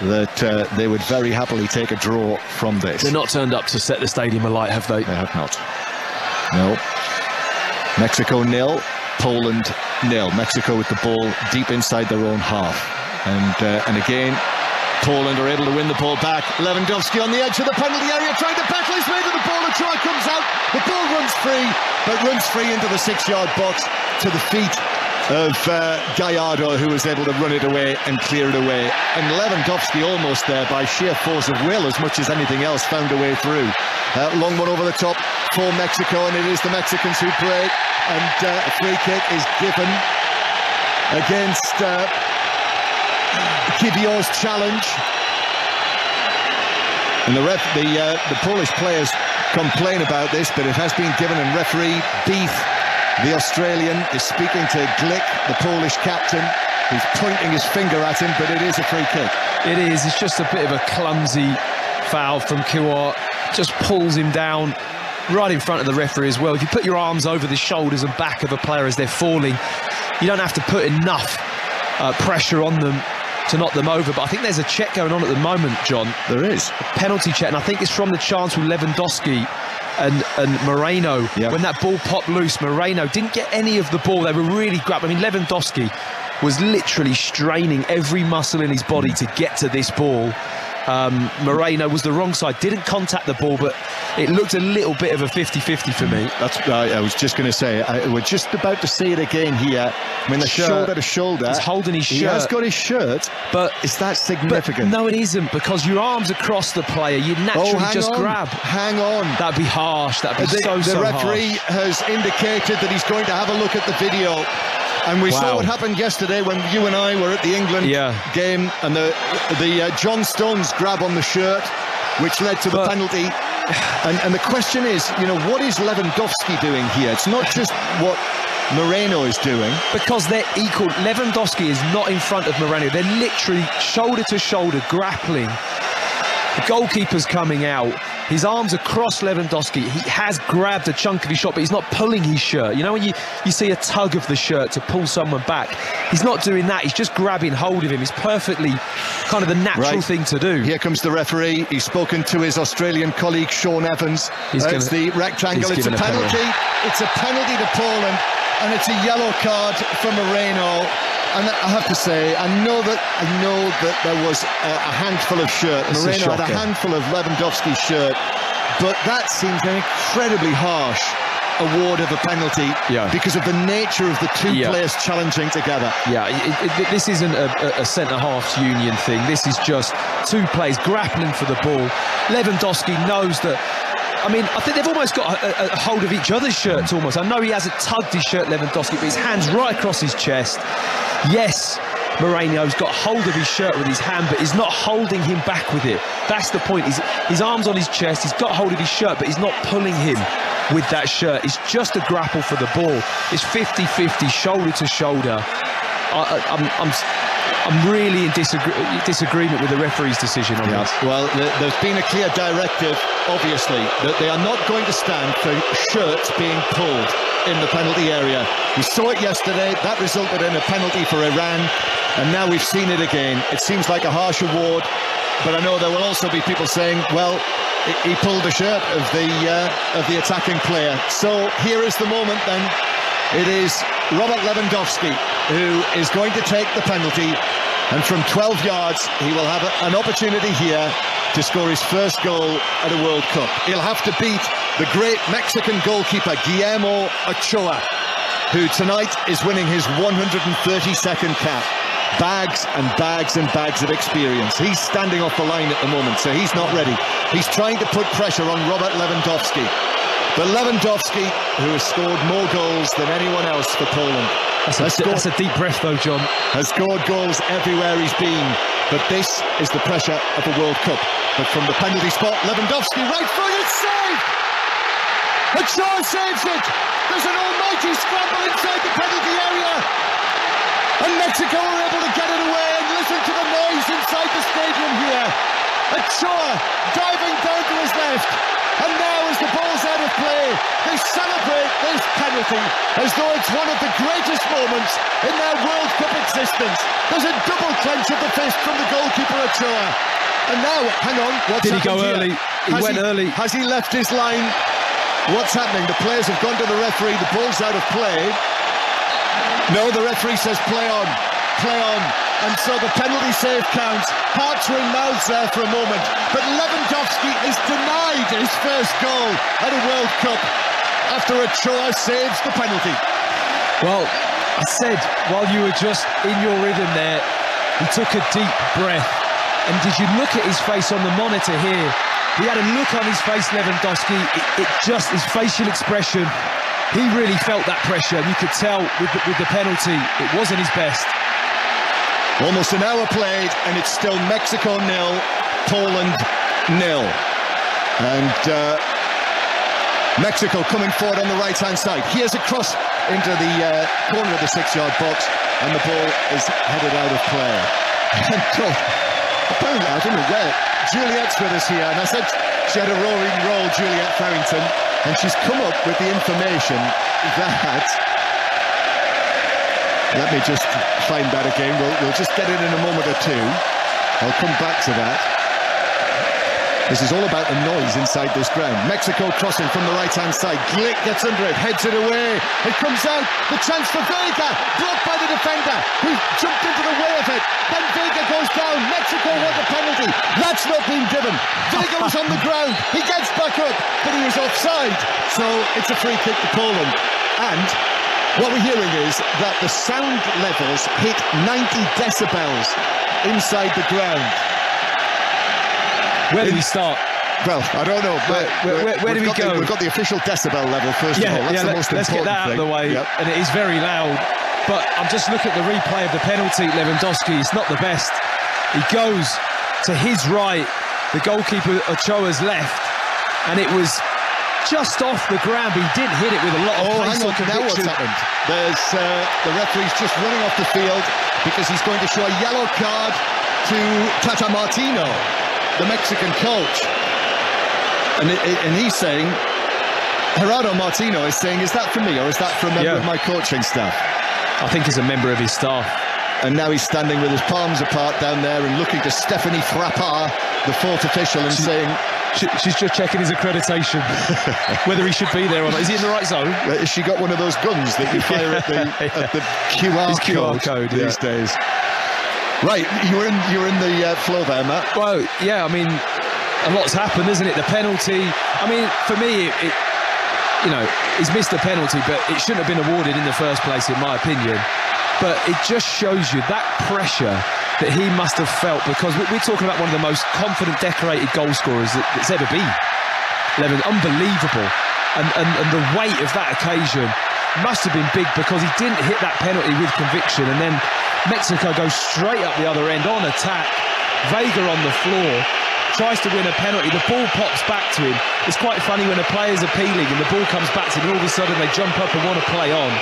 that they would very happily take a draw from this. They're not turned up to set the stadium alight, have they? They have not. No. Mexico 0, Poland 0. Mexico with the ball deep inside their own half. And again, Poland are able to win the ball back. Lewandowski on the edge of the penalty area, trying to battle his way to the ball. The try comes out. The ball runs free, but runs free into the 6-yard box to the feet of Gallardo, who was able to run it away and clear it away. And Lewandowski almost there by sheer force of will, as much as anything else, found a way through. Long one over the top for Mexico, and it is the Mexicans who break, and a free kick is given against Kibio's challenge. And the Polish players complain about this, but it has been given, and referee Beef, the Australian, is speaking to Glick, the Polish captain, who's pointing his finger at him, but it is a free kick. It is. It's just a bit of a clumsy foul from Kiwa. Just pulls him down right in front of the referee as well. If you put your arms over the shoulders and back of a player as they're falling, you don't have to put enough pressure on them to knock them over. But I think there's a check going on at the moment, John. There is. A penalty check, and I think it's from the chance with Lewandowski and Moreno. Yep. When that ball popped loose, Moreno didn't get any of the ball. They were really grabbing. I mean, Lewandowski was literally straining every muscle in his body to get to this ball. Moreno was the wrong side, didn't contact the ball, but it looked a little bit of a 50-50 for me. That's I was just going to say, we're just about to see it again here. I mean, the shoulder to shoulder. He's holding his shirt. He has got his shirt, but is that significant? No, it isn't, because your arm's across the player, you naturally just grab. Hang on. That'd be harsh. That'd be so harsh. The referee has indicated that he's going to have a look at the video. And we saw what happened yesterday when you and I were at the England game, and the John Stones grab on the shirt, which led to the penalty. And the question is, you know, what is Lewandowski doing here? It's not just what Moreno is doing. Because they're equal. Lewandowski is not in front of Moreno. They're literally shoulder to shoulder grappling. The goalkeeper's coming out. His arms across Lewandowski. He has grabbed a chunk of his shot, but he's not pulling his shirt. You know when you see a tug of the shirt to pull someone back? He's not doing that. He's just grabbing hold of him. It's perfectly kind of the natural thing to do. Here comes the referee. He's spoken to his Australian colleague, Sean Evans. It's the rectangle. It's a penalty. It's a penalty to Poland, and it's a yellow card for Moreno. And I have to say, I know that there was a handful of shirt. Moreno had a handful of Lewandowski's shirt, but that seems an incredibly harsh award of a penalty because of the nature of the two players challenging together. This isn't a centre-halves union thing. This is just two players grappling for the ball. Lewandowski knows that. I mean, I think they've almost got a hold of each other's shirts almost. I know he hasn't tugged his shirt, Lewandowski, but his hand's right across his chest. Yes, Moreno's got hold of his shirt with his hand, but he's not holding him back with it. That's the point. His arm's on his chest, he's got hold of his shirt, but he's not pulling him with that shirt. It's just a grapple for the ball. It's 50-50, shoulder to shoulder. I'm really in disagreement with the referee's decision on this. Well, there's been a clear directive, obviously, that they are not going to stand for shirts being pulled in the penalty area. We saw it yesterday. That resulted in a penalty for Iran, and now we've seen it again. It seems like a harsh award, but I know there will also be people saying, well, he pulled the shirt of the attacking player. So here is the moment then. It is Robert Lewandowski who is going to take the penalty, and from 12 yards he will have an opportunity here to score his first goal at a World Cup. He'll have to beat the great Mexican goalkeeper Guillermo Ochoa, who tonight is winning his 132nd cap. Bags and bags and bags of experience. He's standing off the line at the moment, so he's not ready. He's trying to put pressure on Robert Lewandowski. But Lewandowski, who has scored more goals than anyone else for Poland. That's a deep breath though, John. Has scored goals everywhere he's been. But this is the pressure of a World Cup. But from the penalty spot, Lewandowski, right foot, it's saved! Ochoa saves it! There's an almighty scramble inside the penalty area! And Mexico are able to get it away, and listen to the noise inside the stadium here. Ochoa diving down to his left. And now as the ball's out of play, they celebrate this penalty as though it's one of the greatest moments in their World Cup existence. There's a double clench of the fist from the goalkeeper Ochoa. And now, hang on, what's Did he go happened early? Here? He went early. Has he left his line? What's happening? The players have gone to the referee, the ball's out of play. No, the referee says play on, play on. And so the penalty save counts. Hearts were in mouths there for a moment. But Lewandowski is denied his first goal at a World Cup after Ochoa saves the penalty. Well, I said, while you were just in your rhythm there, he took a deep breath. And did you look at his face on the monitor here? He had a look on his face, Lewandowski. It just, his facial expression, he really felt that pressure. And you could tell with the penalty, it wasn't his best. Almost an hour played, and it's still Mexico 0, Poland 0. And Mexico coming forward on the right-hand side. Here's a cross into the corner of the 6-yard box, and the ball is headed out of play. And apparently, I don't know where, Juliet's with us here, and I said she had a roaring roll, Juliet Farrington, and she's come up with the information that... Let me just find that again. We'll just get it in a moment or two. I'll come back to that. This is all about the noise inside this ground. Mexico crossing from the right-hand side. Glick gets under it, heads it away. It comes out. The chance for Vega. Blocked by the defender, who jumped into the way of it. Then Vega goes down. Mexico want the penalty. That's not been given. Vega was on the ground. He gets back up, but he was offside. So it's a free kick to Poland. And what we're hearing is that the sound levels hit 90 decibels inside the ground. Where do we start? Well, I don't know. But where do we go? We've got the official decibel level, first of all. That's the most important thing. Let's get that out of the way. Yep. And it is very loud. But I'm just looking at the replay of the penalty, Lewandowski. It's not the best. He goes to his right, the goalkeeper Ochoa's left, and it was just off the ground, but he did hit it with a lot of pace or conviction. Now what's happened? There's the referee's just running off the field because he's going to show a yellow card to Tata Martino, the Mexican coach. And he's saying, Gerardo Martino is saying, is that for me or is that for a member of my coaching staff? I think he's a member of his staff. And now he's standing with his palms apart down there and looking to Stephanie Frappard, the fourth official, and saying... She's just checking his accreditation, whether he should be there or not. Is he in the right zone? Has she got one of those guns that you fire at the QR code these days? Right, you were in the flow there, Matt. Well, yeah, I mean, a lot's happened, isn't it? The penalty. I mean, for me, he's missed the penalty, but it shouldn't have been awarded in the first place, in my opinion. But it just shows you that pressure that he must have felt, because we're talking about one of the most confident, decorated goal scorers that's ever been. Levin, unbelievable. And the weight of that occasion must have been big, because he didn't hit that penalty with conviction, and then Mexico goes straight up the other end on attack. Vega on the floor, tries to win a penalty, the ball pops back to him. It's quite funny when a player's appealing and the ball comes back to him, and all of a sudden they jump up and want to play on.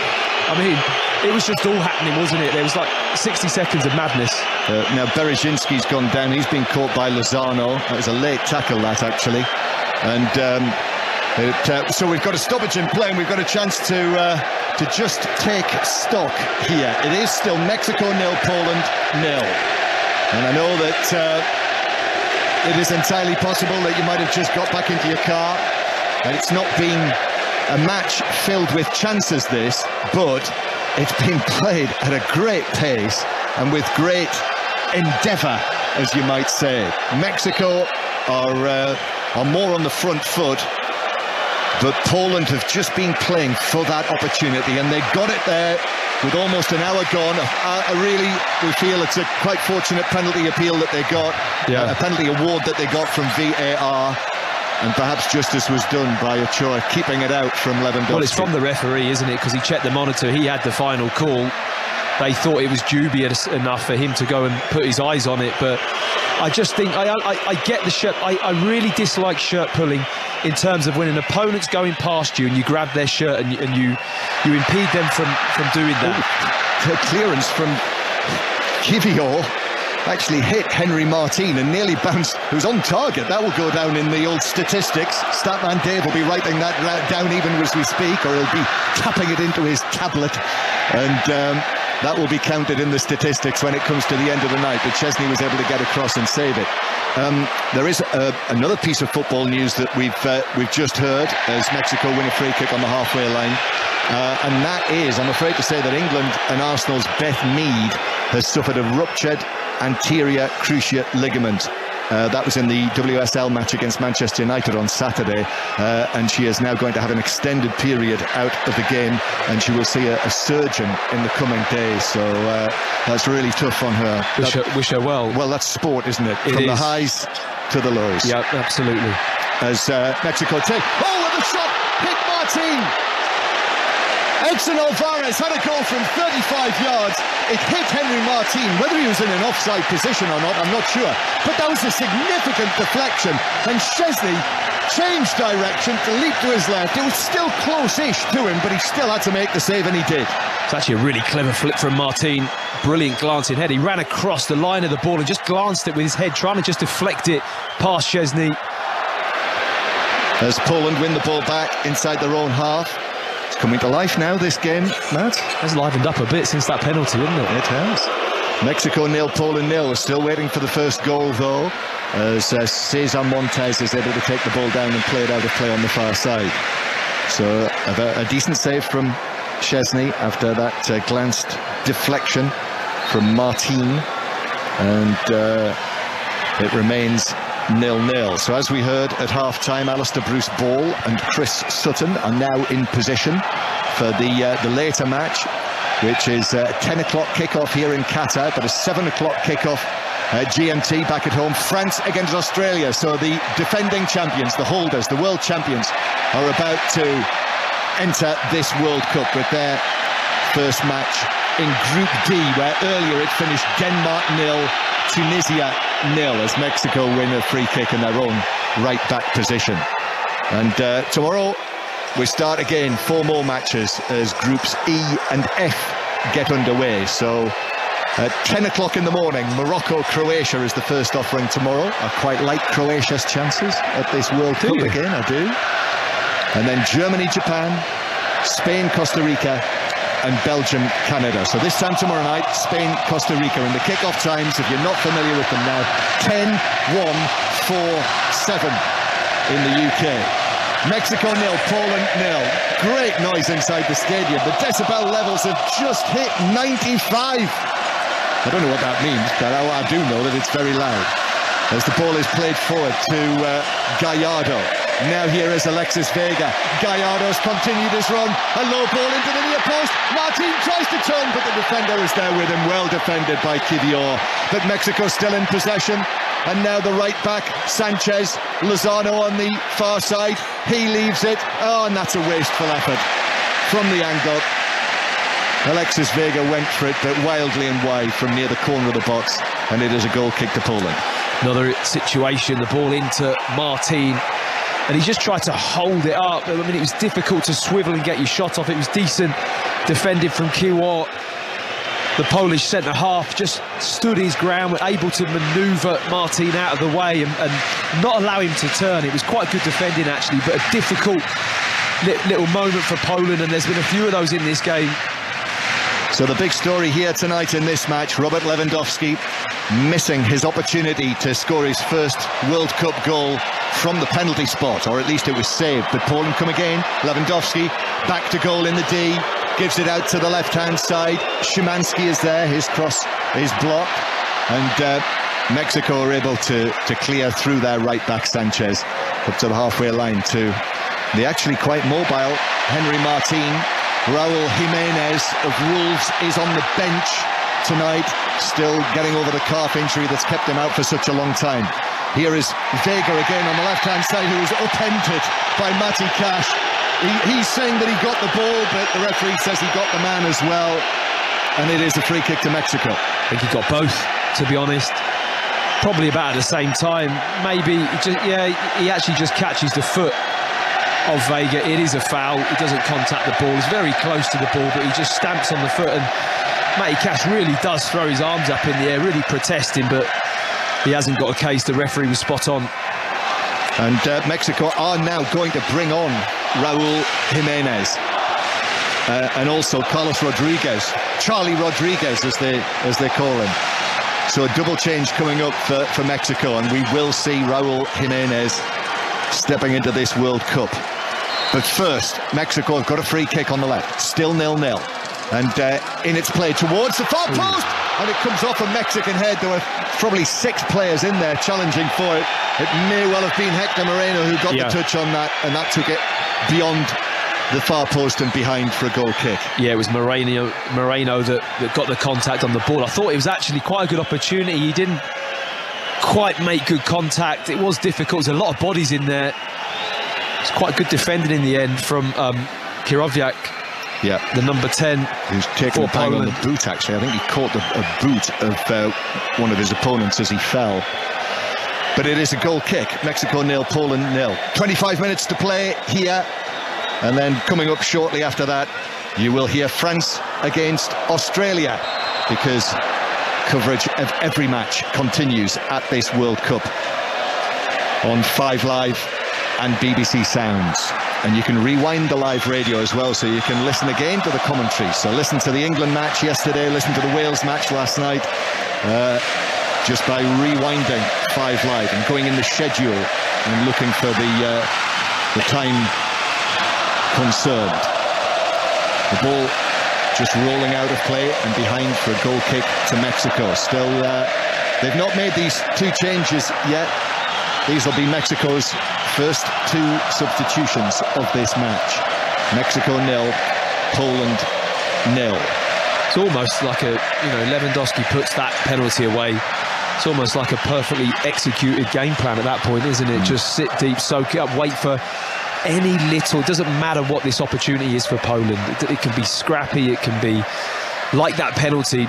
I mean, it was just all happening, wasn't it? There was like 60 seconds of madness. Now Berezinski's gone down, he's been caught by Lozano. That was a late tackle, that, actually. And so we've got a stoppage in play, and we've got a chance to just take stock here. It is still Mexico 0, Poland 0. And I know that it is entirely possible that you might have just got back into your car, and it's not been a match filled with chances, this, but it's been played at a great pace and with great endeavour, as you might say. Mexico are more on the front foot, but Poland have just been playing for that opportunity, and they got it there with almost an hour gone. We feel it's a quite fortunate penalty appeal that they got, a penalty award that they got from VAR, and perhaps justice was done by Ochoa keeping it out from Lewandowski. Well, it's from the referee, isn't it? Because he checked the monitor, he had the final call. They thought it was dubious enough for him to go and put his eyes on it, but I just think I get the shirt. I really dislike shirt pulling in terms of when an opponent's going past you and you grab their shirt and you impede them from doing that. The clearance from Kivior actually hit Henry Martin and nearly bounced, who's on target. That will go down in the old statistics. Statman Dave will be writing that down even as we speak, or he'll be tapping it into his tablet, and that will be counted in the statistics when it comes to the end of the night. But Chesney was able to get across and save it. There is another piece of football news that we've just heard as Mexico win a free kick on the halfway line, and that is, I'm afraid to say, that England and Arsenal's Beth Mead has suffered a ruptured anterior cruciate ligament. That was in the WSL match against Manchester United on Saturday, and she is now going to have an extended period out of the game, and she will see a surgeon in the coming days. So that's really tough on her. Wish her well. Well, that's sport, isn't it? From the highs to the lows. Yeah, absolutely. As Mexico take... Oh, with a shot! Hit Martin! Edson Alvarez had a goal from 35 yards. It hit Henry Martin. Whether he was in an offside position or not, I'm not sure. But that was a significant deflection. And Chesney changed direction to leap to his left. It was still close-ish to him, but he still had to make the save, and he did. It's actually a really clever flick from Martin. Brilliant glancing head. He ran across the line of the ball and just glanced it with his head, trying to just deflect it past Chesney. As Poland win the ball back inside their own half. It's coming to life now, this game, Matt. Has livened up a bit since that penalty, isn't it? It has. Mexico 0, Poland 0. We're still waiting for the first goal, though, as Cesar Montes is able to take the ball down and play it out of play on the far side. So a decent save from Chesney after that glanced deflection from Martin, and it remains 0-0. So as we heard at half-time, Alistair Bruce Ball and Chris Sutton are now in position for the later match, which is a 10 o'clock kickoff here in Qatar, but a 7 o'clock kickoff GMT back at home. France against Australia. So the defending champions, the holders, the world champions, are about to enter this World Cup with their first match in Group D, where earlier it finished Denmark 0, Tunisia 0, as Mexico win a free kick in their own right back position. And tomorrow we start again, 4 more matches as Groups E and F get underway. So at 10 o'clock in the morning, Morocco-Croatia is the first offering tomorrow. I quite like Croatia's chances at this World Cup again, I do. And then Germany-Japan, Spain-Costa Rica, and Belgium-Canada. So this time tomorrow night, Spain-Costa Rica. And the kick-off times, if you're not familiar with them now, 10, 1, 4, 7 in the UK. Mexico 0, Poland 0. Great noise inside the stadium. The decibel levels have just hit 95. I don't know what that means, but I do know that it's very loud. as the ball is played forward to Gallardo. Now here is Alexis Vega. Gallardo's continued his run. A low ball into the near post. Martin tries to turn, but the defender is there with him. Well defended by Kivior. But Mexico still in possession. And now the right back, Sanchez. Lozano on the far side. He leaves it. Oh, and that's a wasteful effort from the angle. Alexis Vega went for it, but wildly and wide from near the corner of the box. And it is a goal kick to Poland. Another situation, the ball into Martin. And he just tried to hold it up. I mean, it was difficult to swivel and get your shot off. It was decent defended from Kiwior. The Polish centre-half just stood his ground, were able to manoeuvre Martin out of the way and not allow him to turn. It was quite good defending, actually, but a difficult little moment for Poland, and there's been a few of those in this game. So the big story here tonight in this match, Robert Lewandowski missing his opportunity to score his first World Cup goal from the penalty spot, or at least it was saved. But Poland come again. Lewandowski back to goal in the D, gives it out to the left-hand side. Szymanski is there, his cross is blocked, and Mexico are able to clear through their right back Sanchez up to the halfway line to the actually quite mobile Henry Martin. Raul Jimenez of Wolves is on the bench tonight, still getting over the calf injury that's kept him out for such a long time. Here is Vega again on the left-hand side, who is upended by Mati Cash. He's saying that he got the ball, but the referee says he got the man as well, and it is a free kick to Mexico. I think he got both, to be honest. Probably about at the same time. Maybe, he actually just catches the foot of Vega. It is a foul. He doesn't contact the ball. He's very close to the ball, but he just stamps on the foot, and Matty Cash really does throw his arms up in the air, really protesting, but he hasn't got a case. The referee was spot on. And Mexico are now going to bring on Raul Jimenez and also Carlos Rodriguez, Charlie Rodriguez as they call him. So a double change coming up for Mexico, and we will see Raul Jimenez stepping into this World Cup. But first, Mexico have got a free kick on the left, still 0-0, and in its play towards the far post, and it comes off a Mexican head. There were probably 6 players in there challenging for it. It may well have been Hector Moreno who got the touch on that, and that took it beyond the far post and behind for a goal kick. Yeah, it was Moreno that got the contact on the ball. I thought it was actually quite a good opportunity. He didn't quite make good contact. It was difficult. There's a lot of bodies in there. It's quite good defending in the end from Kirowiak. Yeah, the number 10, who's taken a bang on the boot. Actually, I think he caught a boot of one of his opponents as he fell. But it is a goal kick. Mexico 0, Poland 0. 25 minutes to play here, and then coming up shortly after that, you will hear France against Australia, because coverage of every match continues at this World Cup on 5 Live and BBC Sounds. And you can rewind the live radio as well, so you can listen again to the commentary. So listen to the England match yesterday, listen to the Wales match last night, just by rewinding 5 Live and going in the schedule and looking for the time concerned. The ball just rolling out of play and behind for a goal kick to Mexico. Still, they've not made these 2 changes yet. These will be Mexico's first 2 substitutions of this match. Mexico 0, Poland 0. It's almost like Lewandowski puts that penalty away. It's almost like a perfectly executed game plan at that point, isn't it? Just sit deep, soak it up, wait for any little, it doesn't matter what this opportunity is for Poland. It can be scrappy, it can be like that penalty,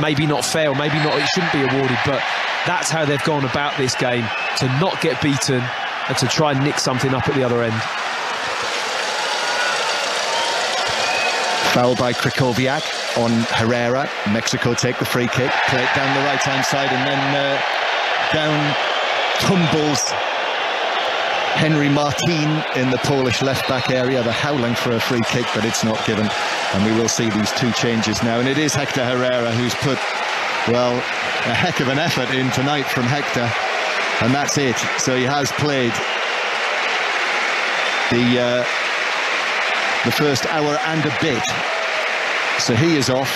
maybe not fair, maybe not, it shouldn't be awarded, but that's how they've gone about this game, to not get beaten and to try and nick something up at the other end. Foul by Krychowiak on Herrera. Mexico take the free kick, play it down the right-hand side, and then down tumbles Henry Martin in the Polish left-back area. They're howling for a free kick, but it's not given. And we will see these 2 changes now. And it is Hector Herrera who's put, well, a heck of an effort in tonight from Hector. And that's it. So he has played the first hour and a bit. So he is off.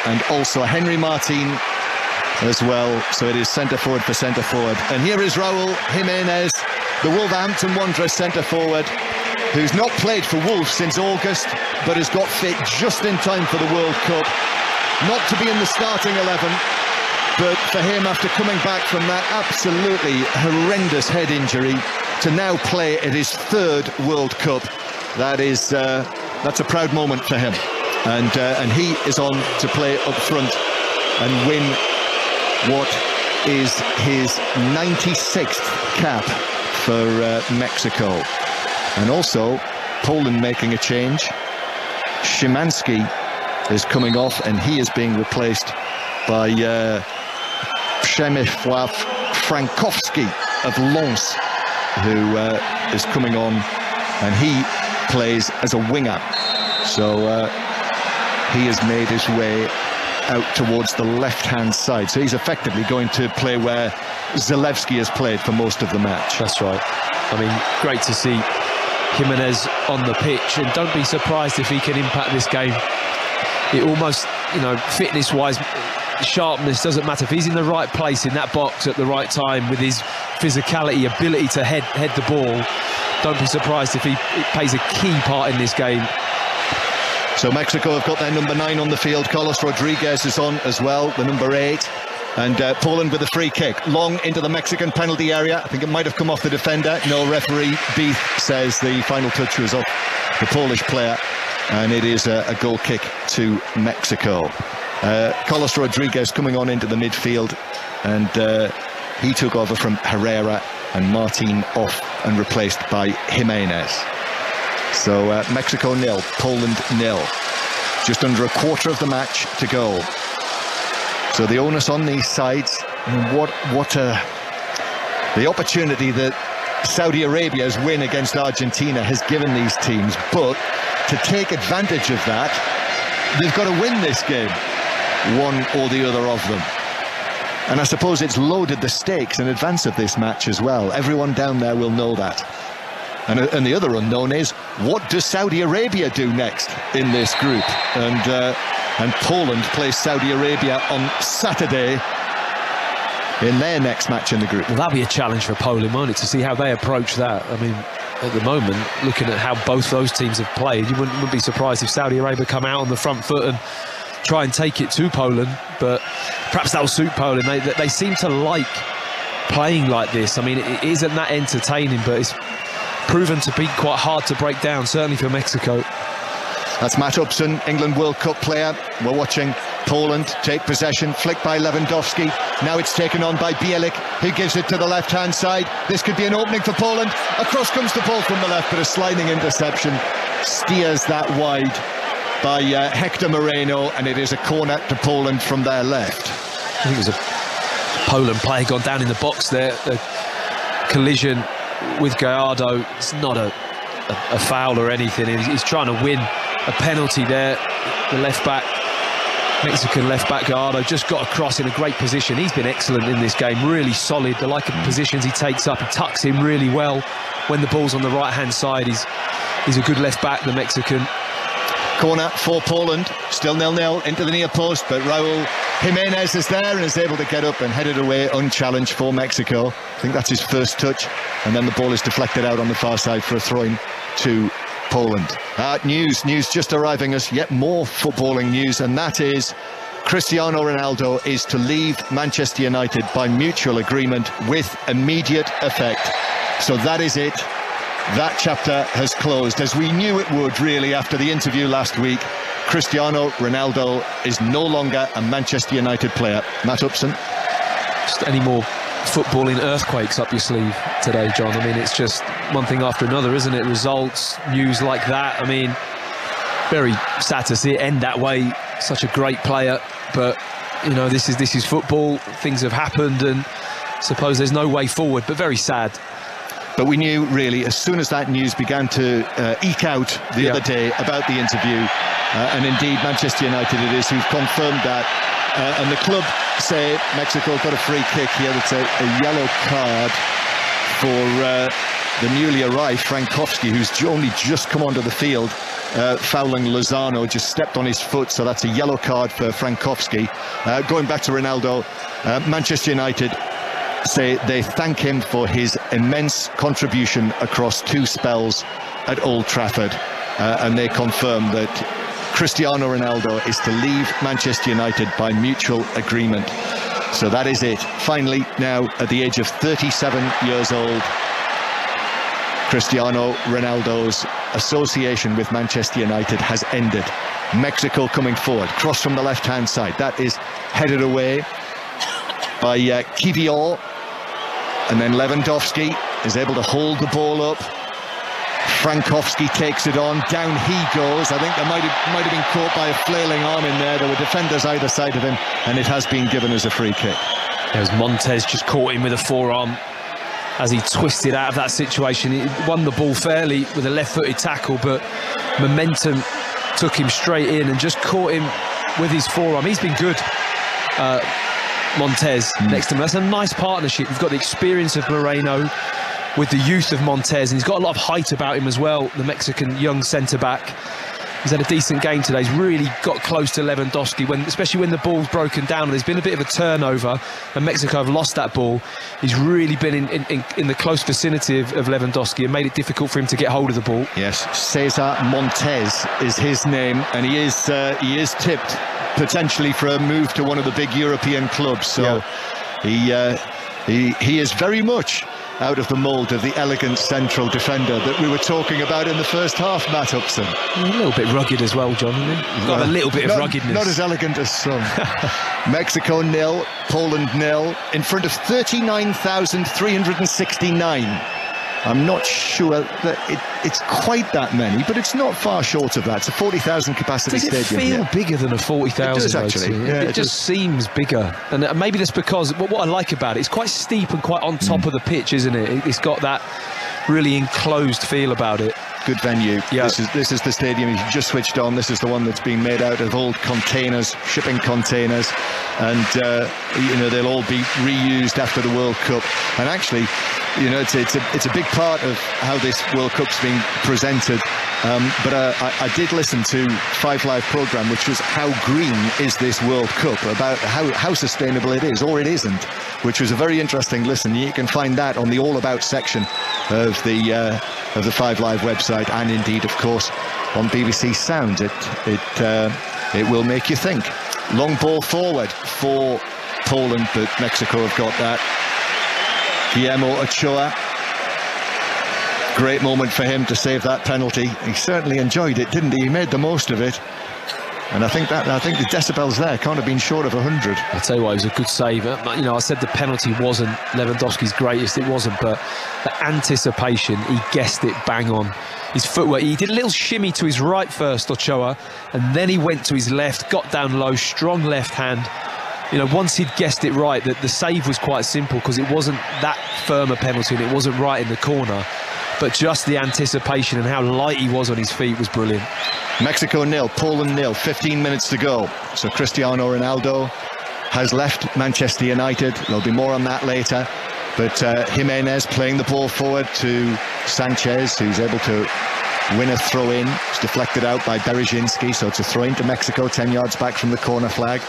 And also Henry Martin as well. So it is centre forward for centre forward. And here is Raúl Jiménez, the Wolverhampton Wanderers centre forward, who's not played for Wolves since August, but has got fit just in time for the World Cup. Not to be in the starting 11, but for him, after coming back from that absolutely horrendous head injury, to now play at his 3rd World Cup, that's a proud moment for him. And he is on to play up front and win what is his 96th cap for Mexico. And also, Poland making a change. Szymanski is coming off, and he is being replaced by Przemysław Frankowski of Lens, who is coming on, and he plays as a winger. So he has made his way out towards the left-hand side. So he's effectively going to play where Zalewski has played for most of the match. That's right. I mean, great to see Jimenez on the pitch, and don't be surprised if he can impact this game. It almost, you know, fitness-wise, sharpness doesn't matter. If he's in the right place in that box at the right time with his physicality, ability to head the ball, don't be surprised if he plays a key part in this game. So Mexico have got their number 9 on the field. Carlos Rodriguez is on as well, the number 8. And Poland with a free kick, long into the Mexican penalty area. I think it might have come off the defender. No, referee Beef says the final touch was off the Polish player, and it is a goal kick to Mexico. Carlos Rodriguez coming on into the midfield, and he took over from Herrera, and Martin off and replaced by Jimenez. So Mexico 0, Poland 0. Just under a quarter of the match to go. So the onus on these sides, the opportunity that Saudi Arabia's win against Argentina has given these teams, but to take advantage of that, they've got to win this game, one or the other of them. And I suppose it's loaded the stakes in advance of this match as well. Everyone down there will know that. And the other unknown is, what does Saudi Arabia do next in this group? And Poland plays Saudi Arabia on Saturday in their next match in the group. Well, that'll be a challenge for Poland, won't it, to see how they approach that. I mean, at the moment, looking at how both those teams have played, you wouldn't be surprised if Saudi Arabia come out on the front foot and try and take it to Poland, but perhaps that'll suit Poland. They seem to like playing like this. I mean, it isn't that entertaining, but it's proven to be quite hard to break down, certainly for Mexico. That's Matt Upson, England World Cup player. We're watching Poland take possession, flicked by Lewandowski. Now it's taken on by Bielik, who gives it to the left-hand side. This could be an opening for Poland. Across comes the ball from the left, but a sliding interception steers that wide by Hector Moreno, and it is a corner to Poland from their left. I think it was a Poland player gone down in the box there. The collision with Gallardo, it's not a foul or anything. He's trying to win a penalty there. The left-back, Mexican left-back Gallardo just got across in a great position. He's been excellent in this game, really solid. The like of positions he takes up, he tucks in really well when the ball's on the right-hand side. He's a good left-back, the Mexican. Corner for Poland, still 0-0 into the near post, but Raúl Jiménez is there and is able to get up and head it away unchallenged for Mexico. I think that's his first touch, and then the ball is deflected out on the far side for a throw-in to Poland. News just arriving us, yet more footballing news, and that is Cristiano Ronaldo is to leave Manchester United by mutual agreement with immediate effect. So that is it. That chapter has closed, as we knew it would, really, after the interview last week. Cristiano Ronaldo is no longer a Manchester United player. Matt Upson. Just any more footballing earthquakes up your sleeve today, John? I mean, it's just one thing after another, isn't it? Results, news like that. I mean, very sad to see it end that way. Such a great player, but you know, this is football. Things have happened, and I suppose there's no way forward. But very sad. But we knew, really, as soon as that news began to eke out the other day about the interview, and indeed Manchester United it is who've confirmed that, and the club say Mexico got a free kick here. That's a yellow card for the newly arrived Frankowski, who's only just come onto the field, fouling Lozano, just stepped on his foot, so that's a yellow card for Frankowski. Going back to Ronaldo, Manchester United say they thank him for his immense contribution across 2 spells at Old Trafford, and they confirm that Cristiano Ronaldo is to leave Manchester United by mutual agreement. So that is it. Finally, now at the age of 37 years old, Cristiano Ronaldo's association with Manchester United has ended. Mexico coming forward, cross from the left-hand side. That is headed away by Kivior, and then Lewandowski is able to hold the ball up. Frankowski takes it on, down he goes. I think there might have been caught by a flailing arm in there. There were defenders either side of him, and it has been given as a free kick. There's Montez just caught him with a forearm as he twisted out of that situation. He won the ball fairly with a left-footed tackle, but momentum took him straight in and just caught him with his forearm. He's been good, Montez, next to him. That's a nice partnership. You've got the experience of Moreno with the youth of Montez, and he's got a lot of height about him as well, the Mexican young centre-back. He's had a decent game today. He's really got close to Lewandowski, especially when the ball's broken down. There's been a bit of a turnover, and Mexico have lost that ball. He's really been in the close vicinity of Lewandowski and made it difficult for him to get hold of the ball. Yes, Cesar Montez is his name, and he is tipped potentially for a move to one of the big European clubs. So yeah. he is very much out of the mould of the elegant central defender that we were talking about in the first half, Matt Upson. A little bit rugged as well, John, isn't he? Got a little bit of ruggedness. Not as elegant as some. Mexico 0, Poland 0, in front of 39,369. I'm not sure that it's quite that many, but it's not far short of that. It's a 40,000 capacity stadium. Does it feel bigger than a 40,000? It does, actually. Yeah, it just seems bigger. And maybe that's because what I like about it, it's quite steep and quite on top of the pitch, isn't it? It's got that really enclosed feel about it. Good venue. Yeah. This is the stadium you just switched on. This is the one that's been made out of old containers, shipping containers, and they'll all be reused after the World Cup. And actually, it's a big part of how this World Cup's been presented. But I did listen to Five Live programme, which was how green is this World Cup, about how sustainable it is, or it isn't, which was a very interesting listen. You can find that on the All About section of the Five Live website, and indeed, of course, on BBC Sound. It will make you think. Long ball forward for Poland, but Mexico have got that. Guillermo Ochoa, great moment for him to save that penalty. He certainly enjoyed it, didn't he? He made the most of it, and I think the decibels there can't have been short of 100. I'll tell you what, it was a good save. I said the penalty wasn't Lewandowski's greatest, it wasn't, but the anticipation, he guessed it bang on. His footwork, he did a little shimmy to his right first, Ochoa, and then he went to his left, got down low, strong left hand. Once he'd guessed it right, that the save was quite simple because it wasn't that firm a penalty and it wasn't right in the corner, but just the anticipation and how light he was on his feet was brilliant. Mexico 0, Poland 0, 15 minutes to go. So Cristiano Ronaldo has left Manchester United. There'll be more on that later. But Jimenez playing the ball forward to Sanchez, who's able to win a throw-in. It's deflected out by Berezhinski, so it's a throw-in to Mexico, 10 yards back from the corner flag.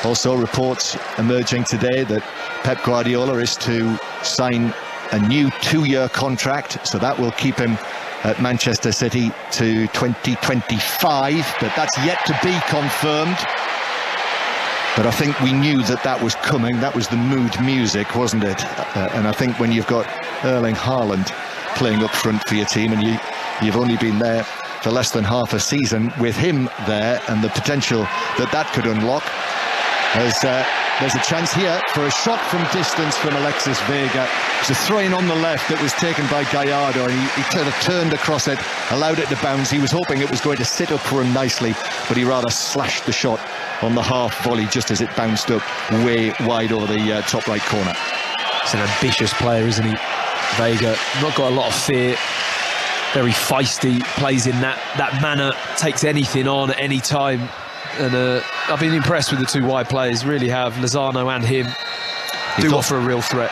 Also reports emerging today that Pep Guardiola is to sign a new 2-year contract, so that will keep him at Manchester City to 2025, but that's yet to be confirmed. But I think we knew that was coming. That was the mood music, wasn't it? And I think when you've got Erling Haaland playing up front for your team, and you've only been there for less than half a season, with him there and the potential that could unlock, there's a chance here for a shot from distance from Alexis Vega. It's a throw-in on the left that was taken by Gallardo, and he kind of turned across it, allowed it to bounce. He was hoping it was going to sit up for him nicely, but he rather slashed the shot on the half volley just as it bounced up way wide over the top right corner. He's an ambitious player, isn't he? Vega, not got a lot of fear, very feisty, plays in that manner, takes anything on at any time. And I've been impressed with the two wide players, really have. Lozano and him do offer a real threat.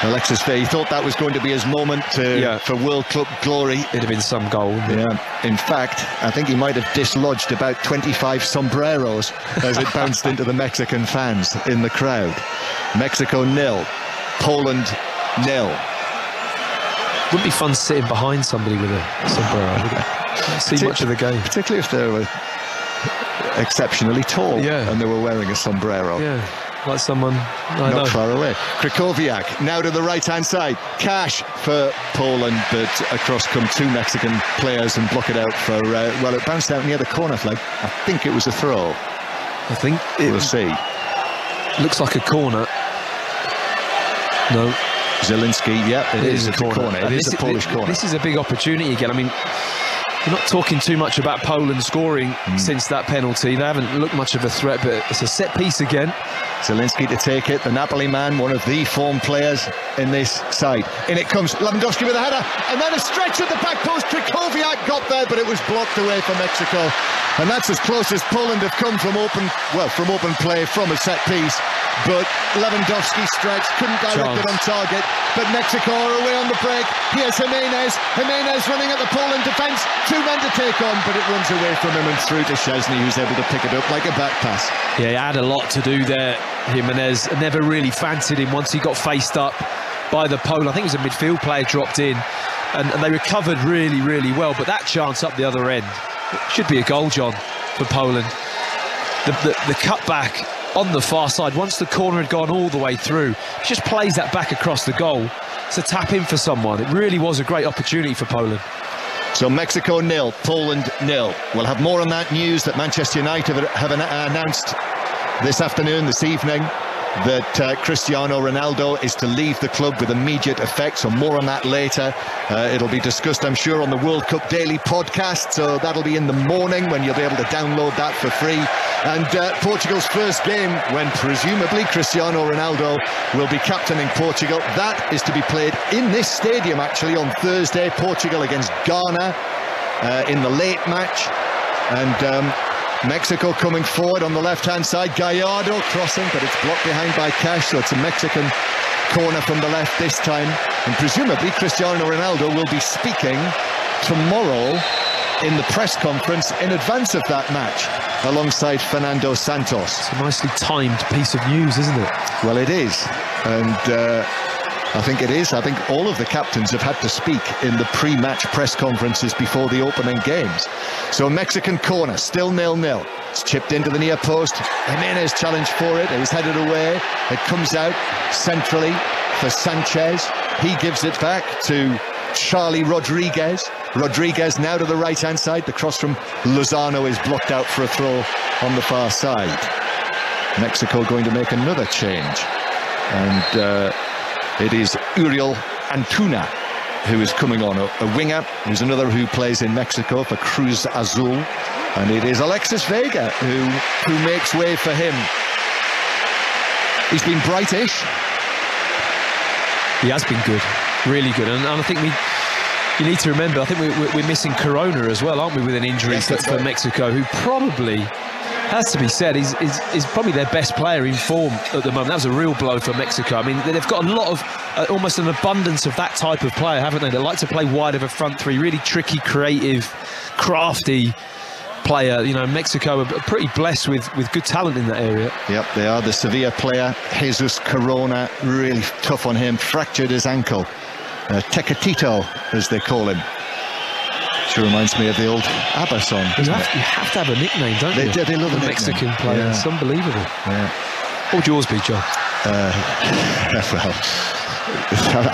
Alexis Vey thought that was going to be his moment for World Cup glory. It'd have been some goal. Yeah. In fact, I think he might have dislodged about 25 sombreros as it bounced into the Mexican fans in the crowd. Mexico 0, Poland 0. Wouldn't be fun sitting behind somebody with a sombrero, would it? See much of the game. Particularly if they were exceptionally tall and they were wearing a sombrero. Yeah, like someone not far away. Krychowiak now to the right-hand side. Cash for Poland, but across come two Mexican players and block it out for, well, it bounced out near the corner flag. I think it was a throw. I think we'll see. Looks like a corner. No. Zielinski, it is a corner. It is a Polish corner. This is a big opportunity again. I mean, we're not talking too much about Poland scoring since that penalty. They haven't looked much of a threat, but it's a set piece again. Zielinski to take it, the Napoli man, one of the form players in this side. In it comes Lewandowski with a header, and then a stretch at the back post. Krychowiak got there, but it was blocked away for Mexico. And that's as close as Poland have come from open play from a set piece. But Lewandowski stretched, couldn't direct it on target. But Mexico are away on the break. Here's Jimenez. Jimenez running at the Poland defence. Two men to take on, but it runs away from him and through to Szczesny, who's able to pick it up like a back pass. Yeah, he had a lot to do there. Jimenez never really fancied him once he got faced up by the Poland. I think it was a midfield player dropped in, and they recovered really, really well. But that chance up the other end should be a goal, John, for Poland. The cutback on the far side, once the corner had gone all the way through, he just plays that back across the goal. It's a tap in for someone. It really was a great opportunity for Poland. So Mexico 0, Poland 0. We'll have more on that news that Manchester United have announced this evening, that Cristiano Ronaldo is to leave the club with immediate effect. So more on that later. It'll be discussed, I'm sure, on the World Cup Daily podcast. So that'll be in the morning when you'll be able to download that for free. And Portugal's first game, when presumably Cristiano Ronaldo will be captaining Portugal, that is to be played in this stadium actually on Thursday. Portugal against Ghana in the late match. And Mexico coming forward on the left-hand side. Gallardo crossing, but it's blocked behind by Cash, so it's a Mexican corner from the left this time. And presumably Cristiano Ronaldo will be speaking tomorrow in the press conference in advance of that match alongside Fernando Santos. It's a nicely timed piece of news, isn't it? Well, it is. And I think it is. I think all of the captains have had to speak in the pre-match press conferences before the opening games. So Mexican corner, still 0-0. It's chipped into the near post. Jimenez challenged for it. It was headed away. It comes out centrally for Sanchez. He gives it back to Charlie Rodriguez. Rodriguez now to the right-hand side. The cross from Lozano is blocked out for a throw on the far side. Mexico going to make another change. And it is Uriel Antuna who is coming on, a winger who's another who plays in Mexico for Cruz Azul, and it is Alexis Vega who makes way for him. He's been brightish. He has been good, really good, and I think you need to remember, I think we're missing Corona as well, aren't we, with an injury for Mexico, who probably, has to be said, is probably their best player in form at the moment. That was a real blow for Mexico. I mean, they've got a lot of, almost an abundance of that type of player, haven't they? They like to play wide of a front three, really tricky, creative, crafty player. You know, Mexico are pretty blessed with good talent in that area. Yep, they are. The Sevilla player, Jesus Corona, really tough on him, fractured his ankle. Tecatito, as they call him. Sure reminds me of the old ABBA song. You have to have a nickname, don't you? They love a Mexican player. Yeah. It's unbelievable. Yeah. What would yours be, John? Well,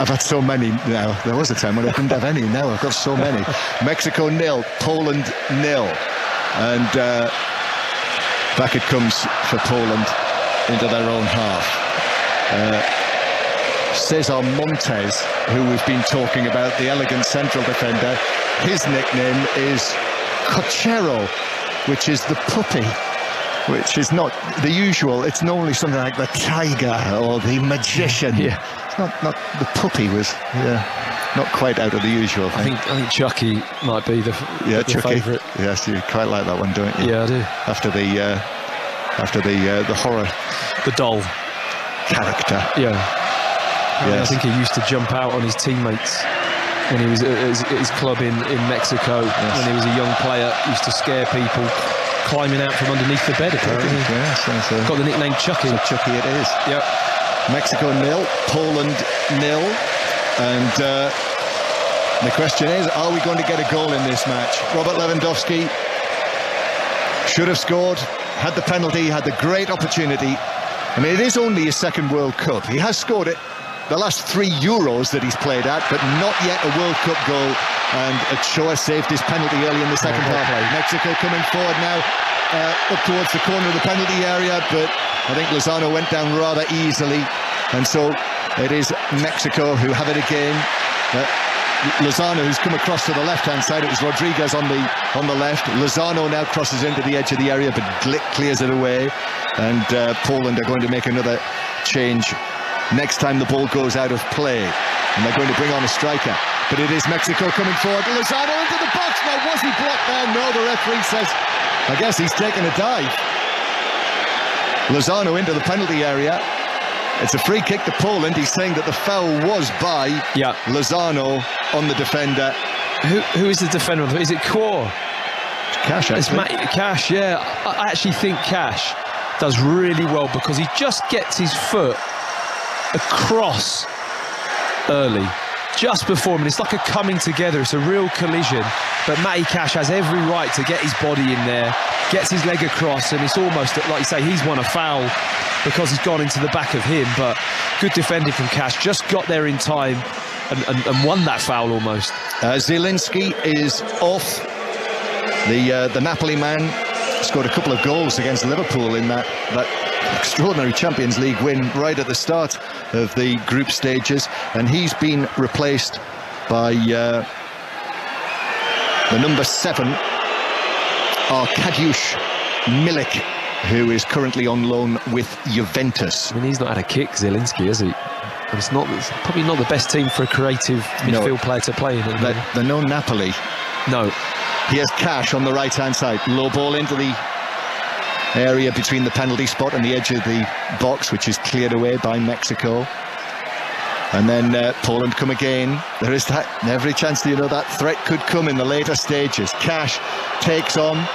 I've had so many now. There was a time when I didn't have any. Now I've got so many. Mexico 0, Poland 0. And back it comes for Poland into their own half. Cesar Montes, who we've been talking about, the elegant central defender, his nickname is Cochero, which is the puppy, which is not the usual. It's normally something like the tiger or the magician. Yeah. It's not the puppy was not quite out of the usual thing. I think Chucky might be the favourite. Yes, you quite like that one, don't you? Yeah, I do. After the horror, the doll character. Yeah. I think he used to jump out on his teammates when he was at his club in Mexico. When he was a young player, he used to scare people climbing out from underneath the bed, apparently. Yes, got the nickname Chucky. So Chucky it is. Yep. Mexico 0, Poland 0, and the question is, are we going to get a goal in this match? Robert Lewandowski should have scored, had the penalty, had the great opportunity. I mean, it is only his second World Cup. He has scored it the last 3 Euros that he's played at, but not yet a World Cup goal. And Ochoa saved his penalty early in the second half. Mexico coming forward now, up towards the corner of the penalty area, but I think Lozano went down rather easily. And so it is Mexico who have it again. Lozano, who's come across to the left-hand side. It was Rodriguez on the left. Lozano now crosses into the edge of the area, but Glick clears it away. And Poland are going to make another change next time the ball goes out of play. And they're going to bring on a striker. But it is Mexico coming forward. Lozano into the box. Now, was he blocked there? No, the referee says, I guess he's taken a dive. Lozano into the penalty area. It's a free kick to Poland. He's saying that the foul was by Lozano on the defender. Who is the defender? Is it Kor? Cash, actually. It's Matty Cash, yeah. I actually think Cash does really well because he just gets his foot across early, just before him, and it's like a coming together. It's a real collision, but Matty Cash has every right to get his body in there, gets his leg across, and it's almost, like you say, he's won a foul because he's gone into the back of him. But good defending from Cash, just got there in time and won that foul almost. Zielinski is off. The Napoli man scored a couple of goals against Liverpool in that extraordinary Champions League win right at the start of the group stages, and he's been replaced by the number 7, Arkadiusz Milik, who is currently on loan with Juventus. I mean, he's not had a kick, Zielinski, has he? It's probably not the best team for a creative midfield player to play in. They're no Napoli. No. Here's Cash on the right-hand side. Low ball into the area between the penalty spot and the edge of the box, which is cleared away by Mexico. And then Poland come again. There is every chance that threat could come in the later stages. Cash takes on,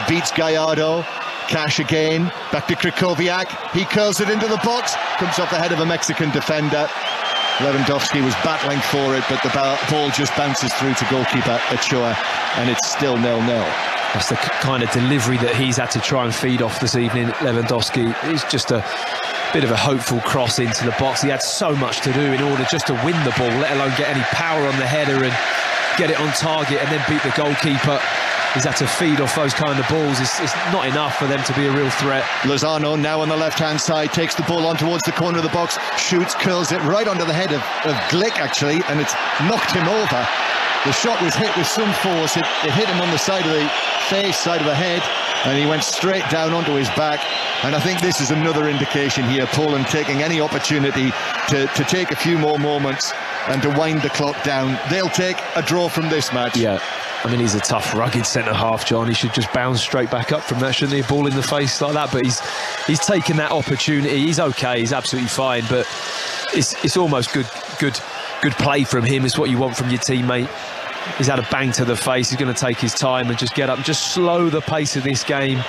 beats Gallardo. Cash again, back to Krychowiak. He curls it into the box, comes off the head of a Mexican defender. Lewandowski was battling for it, but the ball just bounces through to goalkeeper Ochoa, and it's still 0-0. That's the kind of delivery that he's had to try and feed off this evening, Lewandowski. It's just a bit of a hopeful cross into the box. He had so much to do in order just to win the ball, let alone get any power on the header and get it on target and then beat the goalkeeper. He's had to feed off those kind of balls. It's not enough for them to be a real threat. Lozano now on the left-hand side, takes the ball on towards the corner of the box, shoots, curls it right onto the head of Glick, actually, and it's knocked him over. The shot was hit with some force. It hit him on the side of the face, side of the head, and he went straight down onto his back. And I think this is another indication here, Poland taking any opportunity to take a few more moments and to wind the clock down. They'll take a draw from this match. Yeah. I mean, he's a tough, rugged centre-half, John. He should just bounce straight back up from that, shouldn't he? A ball in the face like that, but he's taken that opportunity. He's okay, he's absolutely fine, but it's almost good play from him. It's what you want from your teammate. He's had a bang to the face. He's going to take his time and just get up and just slow the pace of this game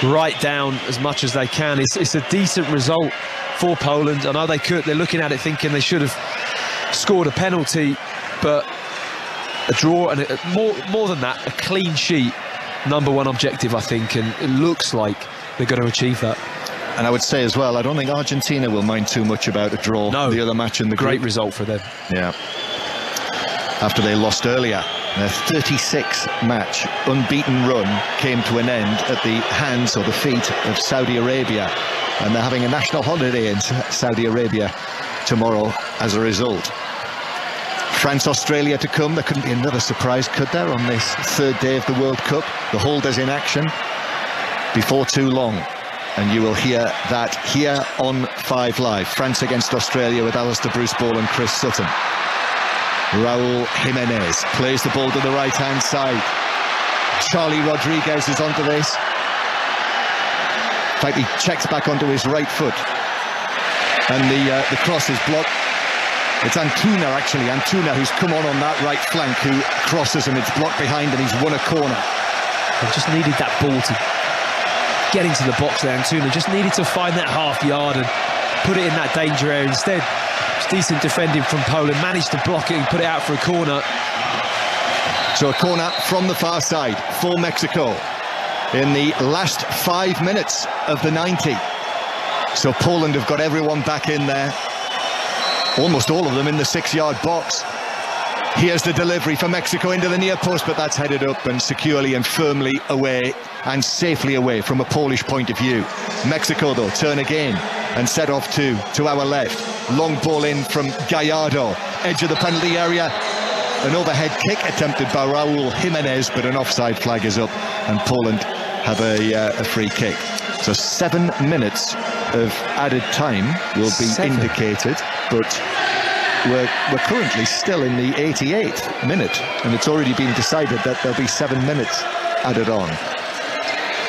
right down as much as they can. It's a decent result for Poland. I know they're looking at it thinking they should have scored a penalty, but a draw and more than that, a clean sheet, number one objective, I think, and it looks like they're going to achieve that. And I would say as well, I don't think Argentina will mind too much about a draw. No, the other match in the great group. result for them. Yeah. After they lost earlier, their 36-match unbeaten run came to an end at the hands or the feet of Saudi Arabia, and they're having a national holiday in Saudi Arabia tomorrow as a result. France-Australia to come. There couldn't be another surprise, could there, on this third day of the World Cup? The holders in action before too long, and you will hear that here on 5 Live. France against Australia with Alistair Bruce Ball and Chris Sutton. Raul Jimenez plays the ball to the right-hand side. Charlie Rodriguez is onto this. In fact, he checks back onto his right foot, and the cross is blocked It's Antuna, actually. Antuna, who's come on that right flank, who crosses and it's blocked behind, and he's won a corner. They just needed that ball to get into the box there. Antuna just needed to find that half yard and put it in that danger area. Instead, it's decent defending from Poland, managed to block it and put it out for a corner. So a corner from the far side for Mexico in the last 5 minutes of the 90. So Poland have got everyone back in there. Almost all of them in the 6-yard box. Here's the delivery for Mexico into the near post, but that's headed up and securely and firmly away and safely away from a Polish point of view. Mexico, though, turn again and set off to our left. Long ball in from Gallardo, edge of the penalty area. An overhead kick attempted by Raul Jimenez, but an offside flag is up and Poland have a free kick. So 7 minutes of added time will be indicated, but we're currently still in the 88th minute, and it's already been decided that there'll be 7 minutes added on.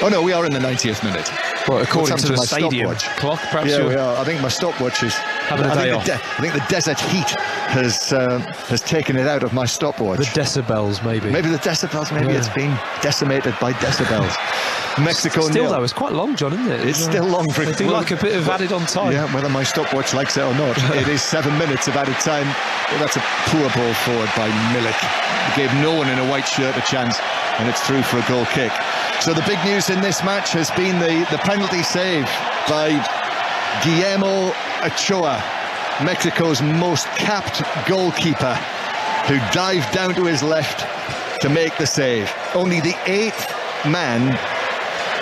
Oh no, we are in the 90th minute. Well, according to the stadium clock, perhaps. Yeah, we are. I think my stopwatch is having a day off. I think the desert heat has taken it out of my stopwatch. The decibels, maybe. Maybe the decibels. Maybe it's been decimated by decibels. Mexico still, nil. though, it's quite long, John, isn't it? It's still long. For they do like a bit of added on time. Yeah, whether my stopwatch likes it or not. It is 7 minutes of added time. Well, that's a poor ball forward by Milik. He gave no one in a white shirt a chance, and it's through for a goal kick. So the big news in this match has been the penalty save by Guillermo Ochoa, Mexico's most capped goalkeeper, who dived down to his left to make the save. Only the 8th man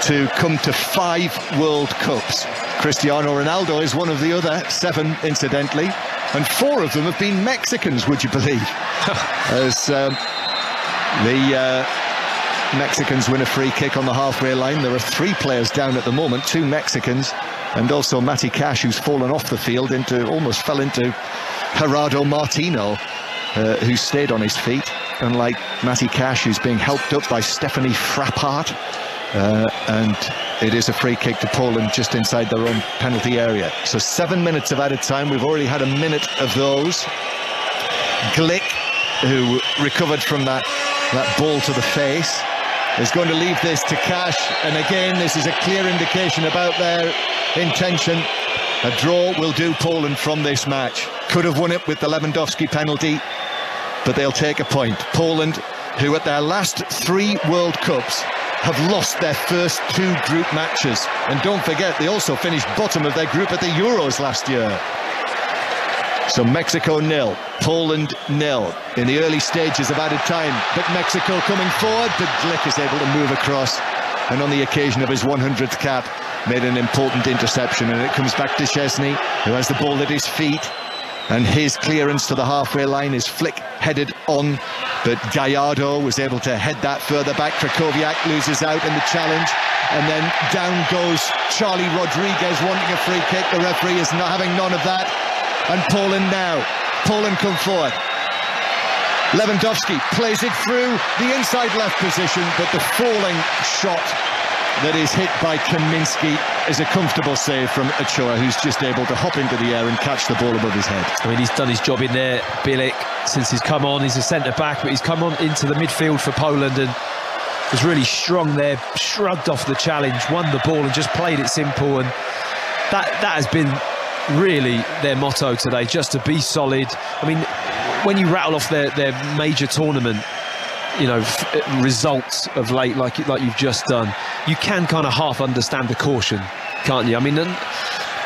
to come to 5 World Cups. Cristiano Ronaldo is one of the other 7, incidentally, and 4 of them have been Mexicans, would you believe? As the Mexicans win a free kick on the halfway line. There are 3 players down at the moment, 2 Mexicans, and also Matty Cash, who's fallen off the field almost fell into Gerardo Martino, who stayed on his feet, unlike Matty Cash, who's being helped up by Stephanie Frappart. And it is a free kick to Poland just inside their own penalty area. So 7 minutes of added time. We've already had a minute of those. Glick, who recovered from that ball to the face, is going to leave this to Cash, and again this is a clear indication about their intention. A draw will do Poland from this match. Could have won it with the Lewandowski penalty, but they'll take a point. Poland, who at their last 3 World Cups have lost their first 2 group matches, and don't forget they also finished bottom of their group at the Euros last year. So Mexico 0, Poland 0 in the early stages of added time, but Mexico coming forward, but Glick is able to move across, and on the occasion of his 100th cap made an important interception, and it comes back to Szczesny, who has the ball at his feet, and his clearance to the halfway line is flick headed on, but Gallardo was able to head that further back. Krakowiak loses out in the challenge, and then down goes Charlie Rodriguez wanting a free kick. The referee is not having none of that. And Poland now. Poland come forward. Lewandowski plays it through the inside left position, but the falling shot that is hit by Kamiński is a comfortable save from Ochoa, who's just able to hop into the air and catch the ball above his head. I mean, he's done his job in there, Bilic, since he's come on. He's a centre-back, but he's come on into the midfield for Poland and was really strong there, shrugged off the challenge, won the ball and just played it simple. And that has been really their motto today, just to be solid. I mean, when you rattle off their major tournament, you know, results of late, like you've just done, you can kind of half understand the caution, can't you? I mean,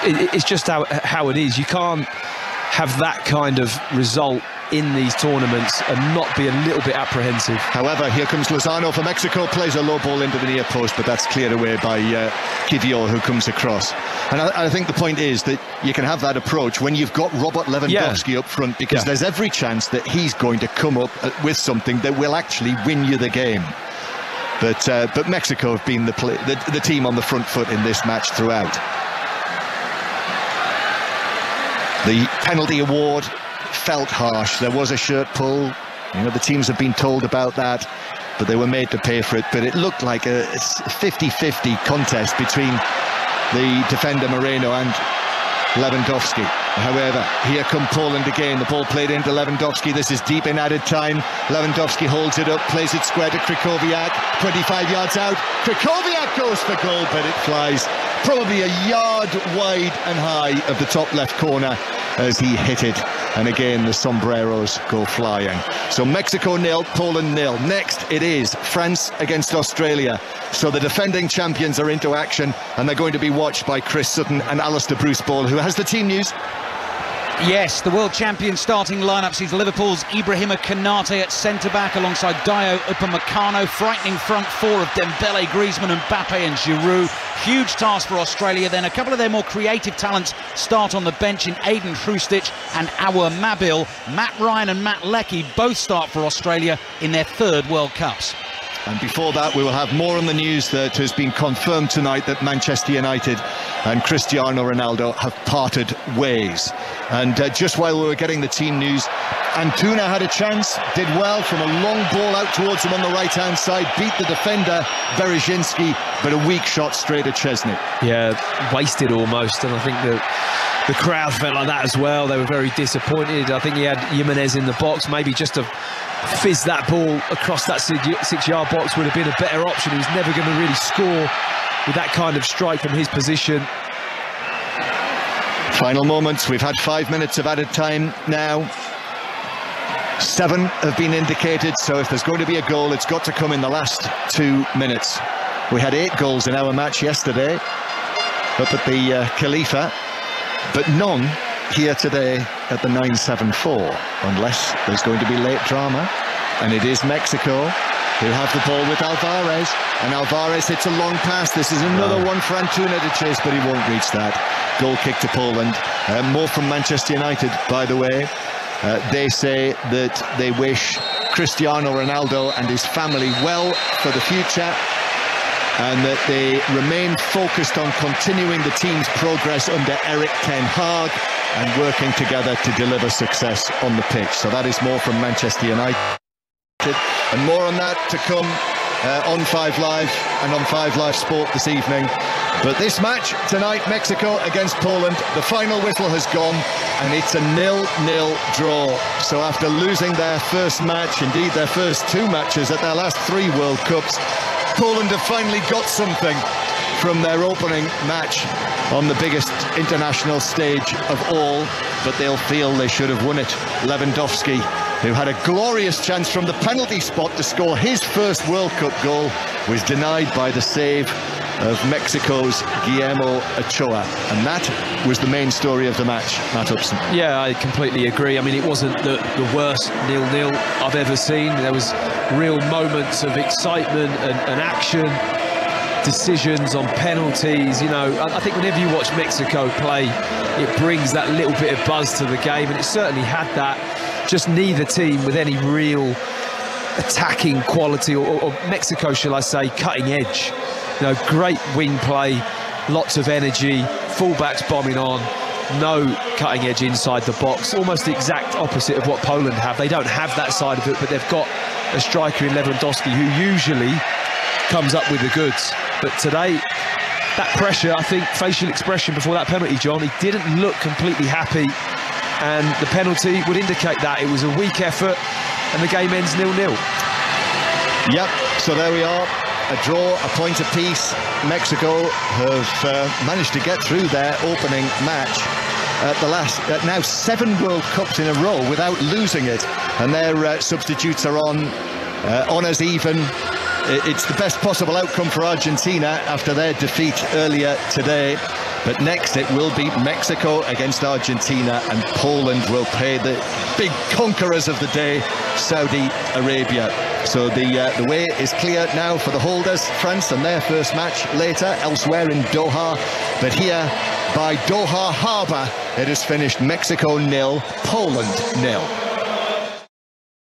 it's just how it is. You can't have that kind of result in these tournaments and not be a little bit apprehensive. However, here comes Lozano for Mexico, plays a low ball into the near post, but that's cleared away by Kivio, who comes across. And I think the point is that you can have that approach when you've got Robert Lewandowski up front, because there's every chance that he's going to come up with something that will actually win you the game. But Mexico have been the team on the front foot in this match throughout. The penalty award felt harsh. There was a shirt pull. You know, the teams have been told about that, but they were made to pay for it. But it looked like a 50-50 contest between the defender Moreno and Lewandowski. However, here come Poland again. The ball played into Lewandowski. This is deep in added time. Lewandowski holds it up, plays it square to Krychowiak. 25 yards out. Krychowiak goes for goal, but it flies probably a yard wide and high of the top left corner as he hit it. And again, the sombreros go flying. So Mexico 0, Poland 0. Next, it is France against Australia. So the defending champions are into action, and they're going to be watched by Chris Sutton and Alistair Bruce-Ball, who has the team news. Yes, the world champion starting lineup sees Liverpool's Ibrahima Konate at centre-back alongside Dio Upamecano. Frightening front four of Dembele, Griezmann, Mbappe and Giroud. Huge task for Australia. Then a couple of their more creative talents start on the bench in Aiden Trustic and Awer Mabil. Matt Ryan and Matt Leckie both start for Australia in their third World Cups. And before that, we will have more on the news that has been confirmed tonight that Manchester United and Cristiano Ronaldo have parted ways. And just while we were getting the team news, Antuna had a chance, did well from a long ball out towards him on the right-hand side, beat the defender, Berezhinski, but a weak shot straight at Chesney. Yeah, wasted almost, and I think the crowd felt like that as well. They were very disappointed. I think he had Jimenez in the box, maybe just to fizz that ball across that 6-yard box would have been a better option. He was never going to really score with that kind of strike from his position. Final moments. We've had 5 minutes of added time now. 7 have been indicated, so if there's going to be a goal, it's got to come in the last 2 minutes. We had 8 goals in our match yesterday up at the Khalifa, but none here today at the 974, unless there's going to be late drama. And it is Mexico who have the ball with Alvarez, and Alvarez hits a long pass. This is another one for Antuna to chase, but he won't reach that. Goal kick to Poland. More from Manchester United, by the way. They say that they wish Cristiano Ronaldo and his family well for the future, and that they remain focused on continuing the team's progress under Erik ten Hag and working together to deliver success on the pitch. So that is more from Manchester United, and more on that to come on 5 Live and on 5 Live Sport this evening. But this match tonight, Mexico against Poland, the final whistle has gone and it's a 0-0 draw. So after losing their first match, indeed their first 2 matches at their last 3 World Cups, Poland have finally got something from their opening match on the biggest international stage of all, but they'll feel they should have won it. Lewandowski, who had a glorious chance from the penalty spot to score his first World Cup goal, was denied by the save of Mexico's Guillermo Ochoa, and that was the main story of the match. Matt Upson. Yeah, I completely agree. I mean, it wasn't the worst 0-0 I've ever seen. There was real moments of excitement and action, decisions on penalties. You know, I think whenever you watch Mexico play, it brings that little bit of buzz to the game, and it certainly had that. Just neither team with any real attacking quality, or Mexico, shall I say, cutting edge. You know, great wing play, lots of energy, fullbacks bombing on, no cutting edge inside the box. Almost the exact opposite of what Poland have. They don't have that side of it, but they've got a striker in Lewandowski who usually comes up with the goods. But today, that pressure, I think, facial expression before that penalty, John, he didn't look completely happy, and the penalty would indicate that. It was a weak effort, and the game ends 0-0. Yep, so there we are. A draw, a point apiece. Mexico have managed to get through their opening match at the last, now 7 World Cups in a row without losing it, and their substitutes are on as even. It's the best possible outcome for Argentina after their defeat earlier today. But next it will be Mexico against Argentina, and Poland will play the big conquerors of the day, Saudi Arabia. So the way is clear now for the holders, France, and their first match later elsewhere in Doha. But here by Doha Harbour, it has finished Mexico 0, Poland 0.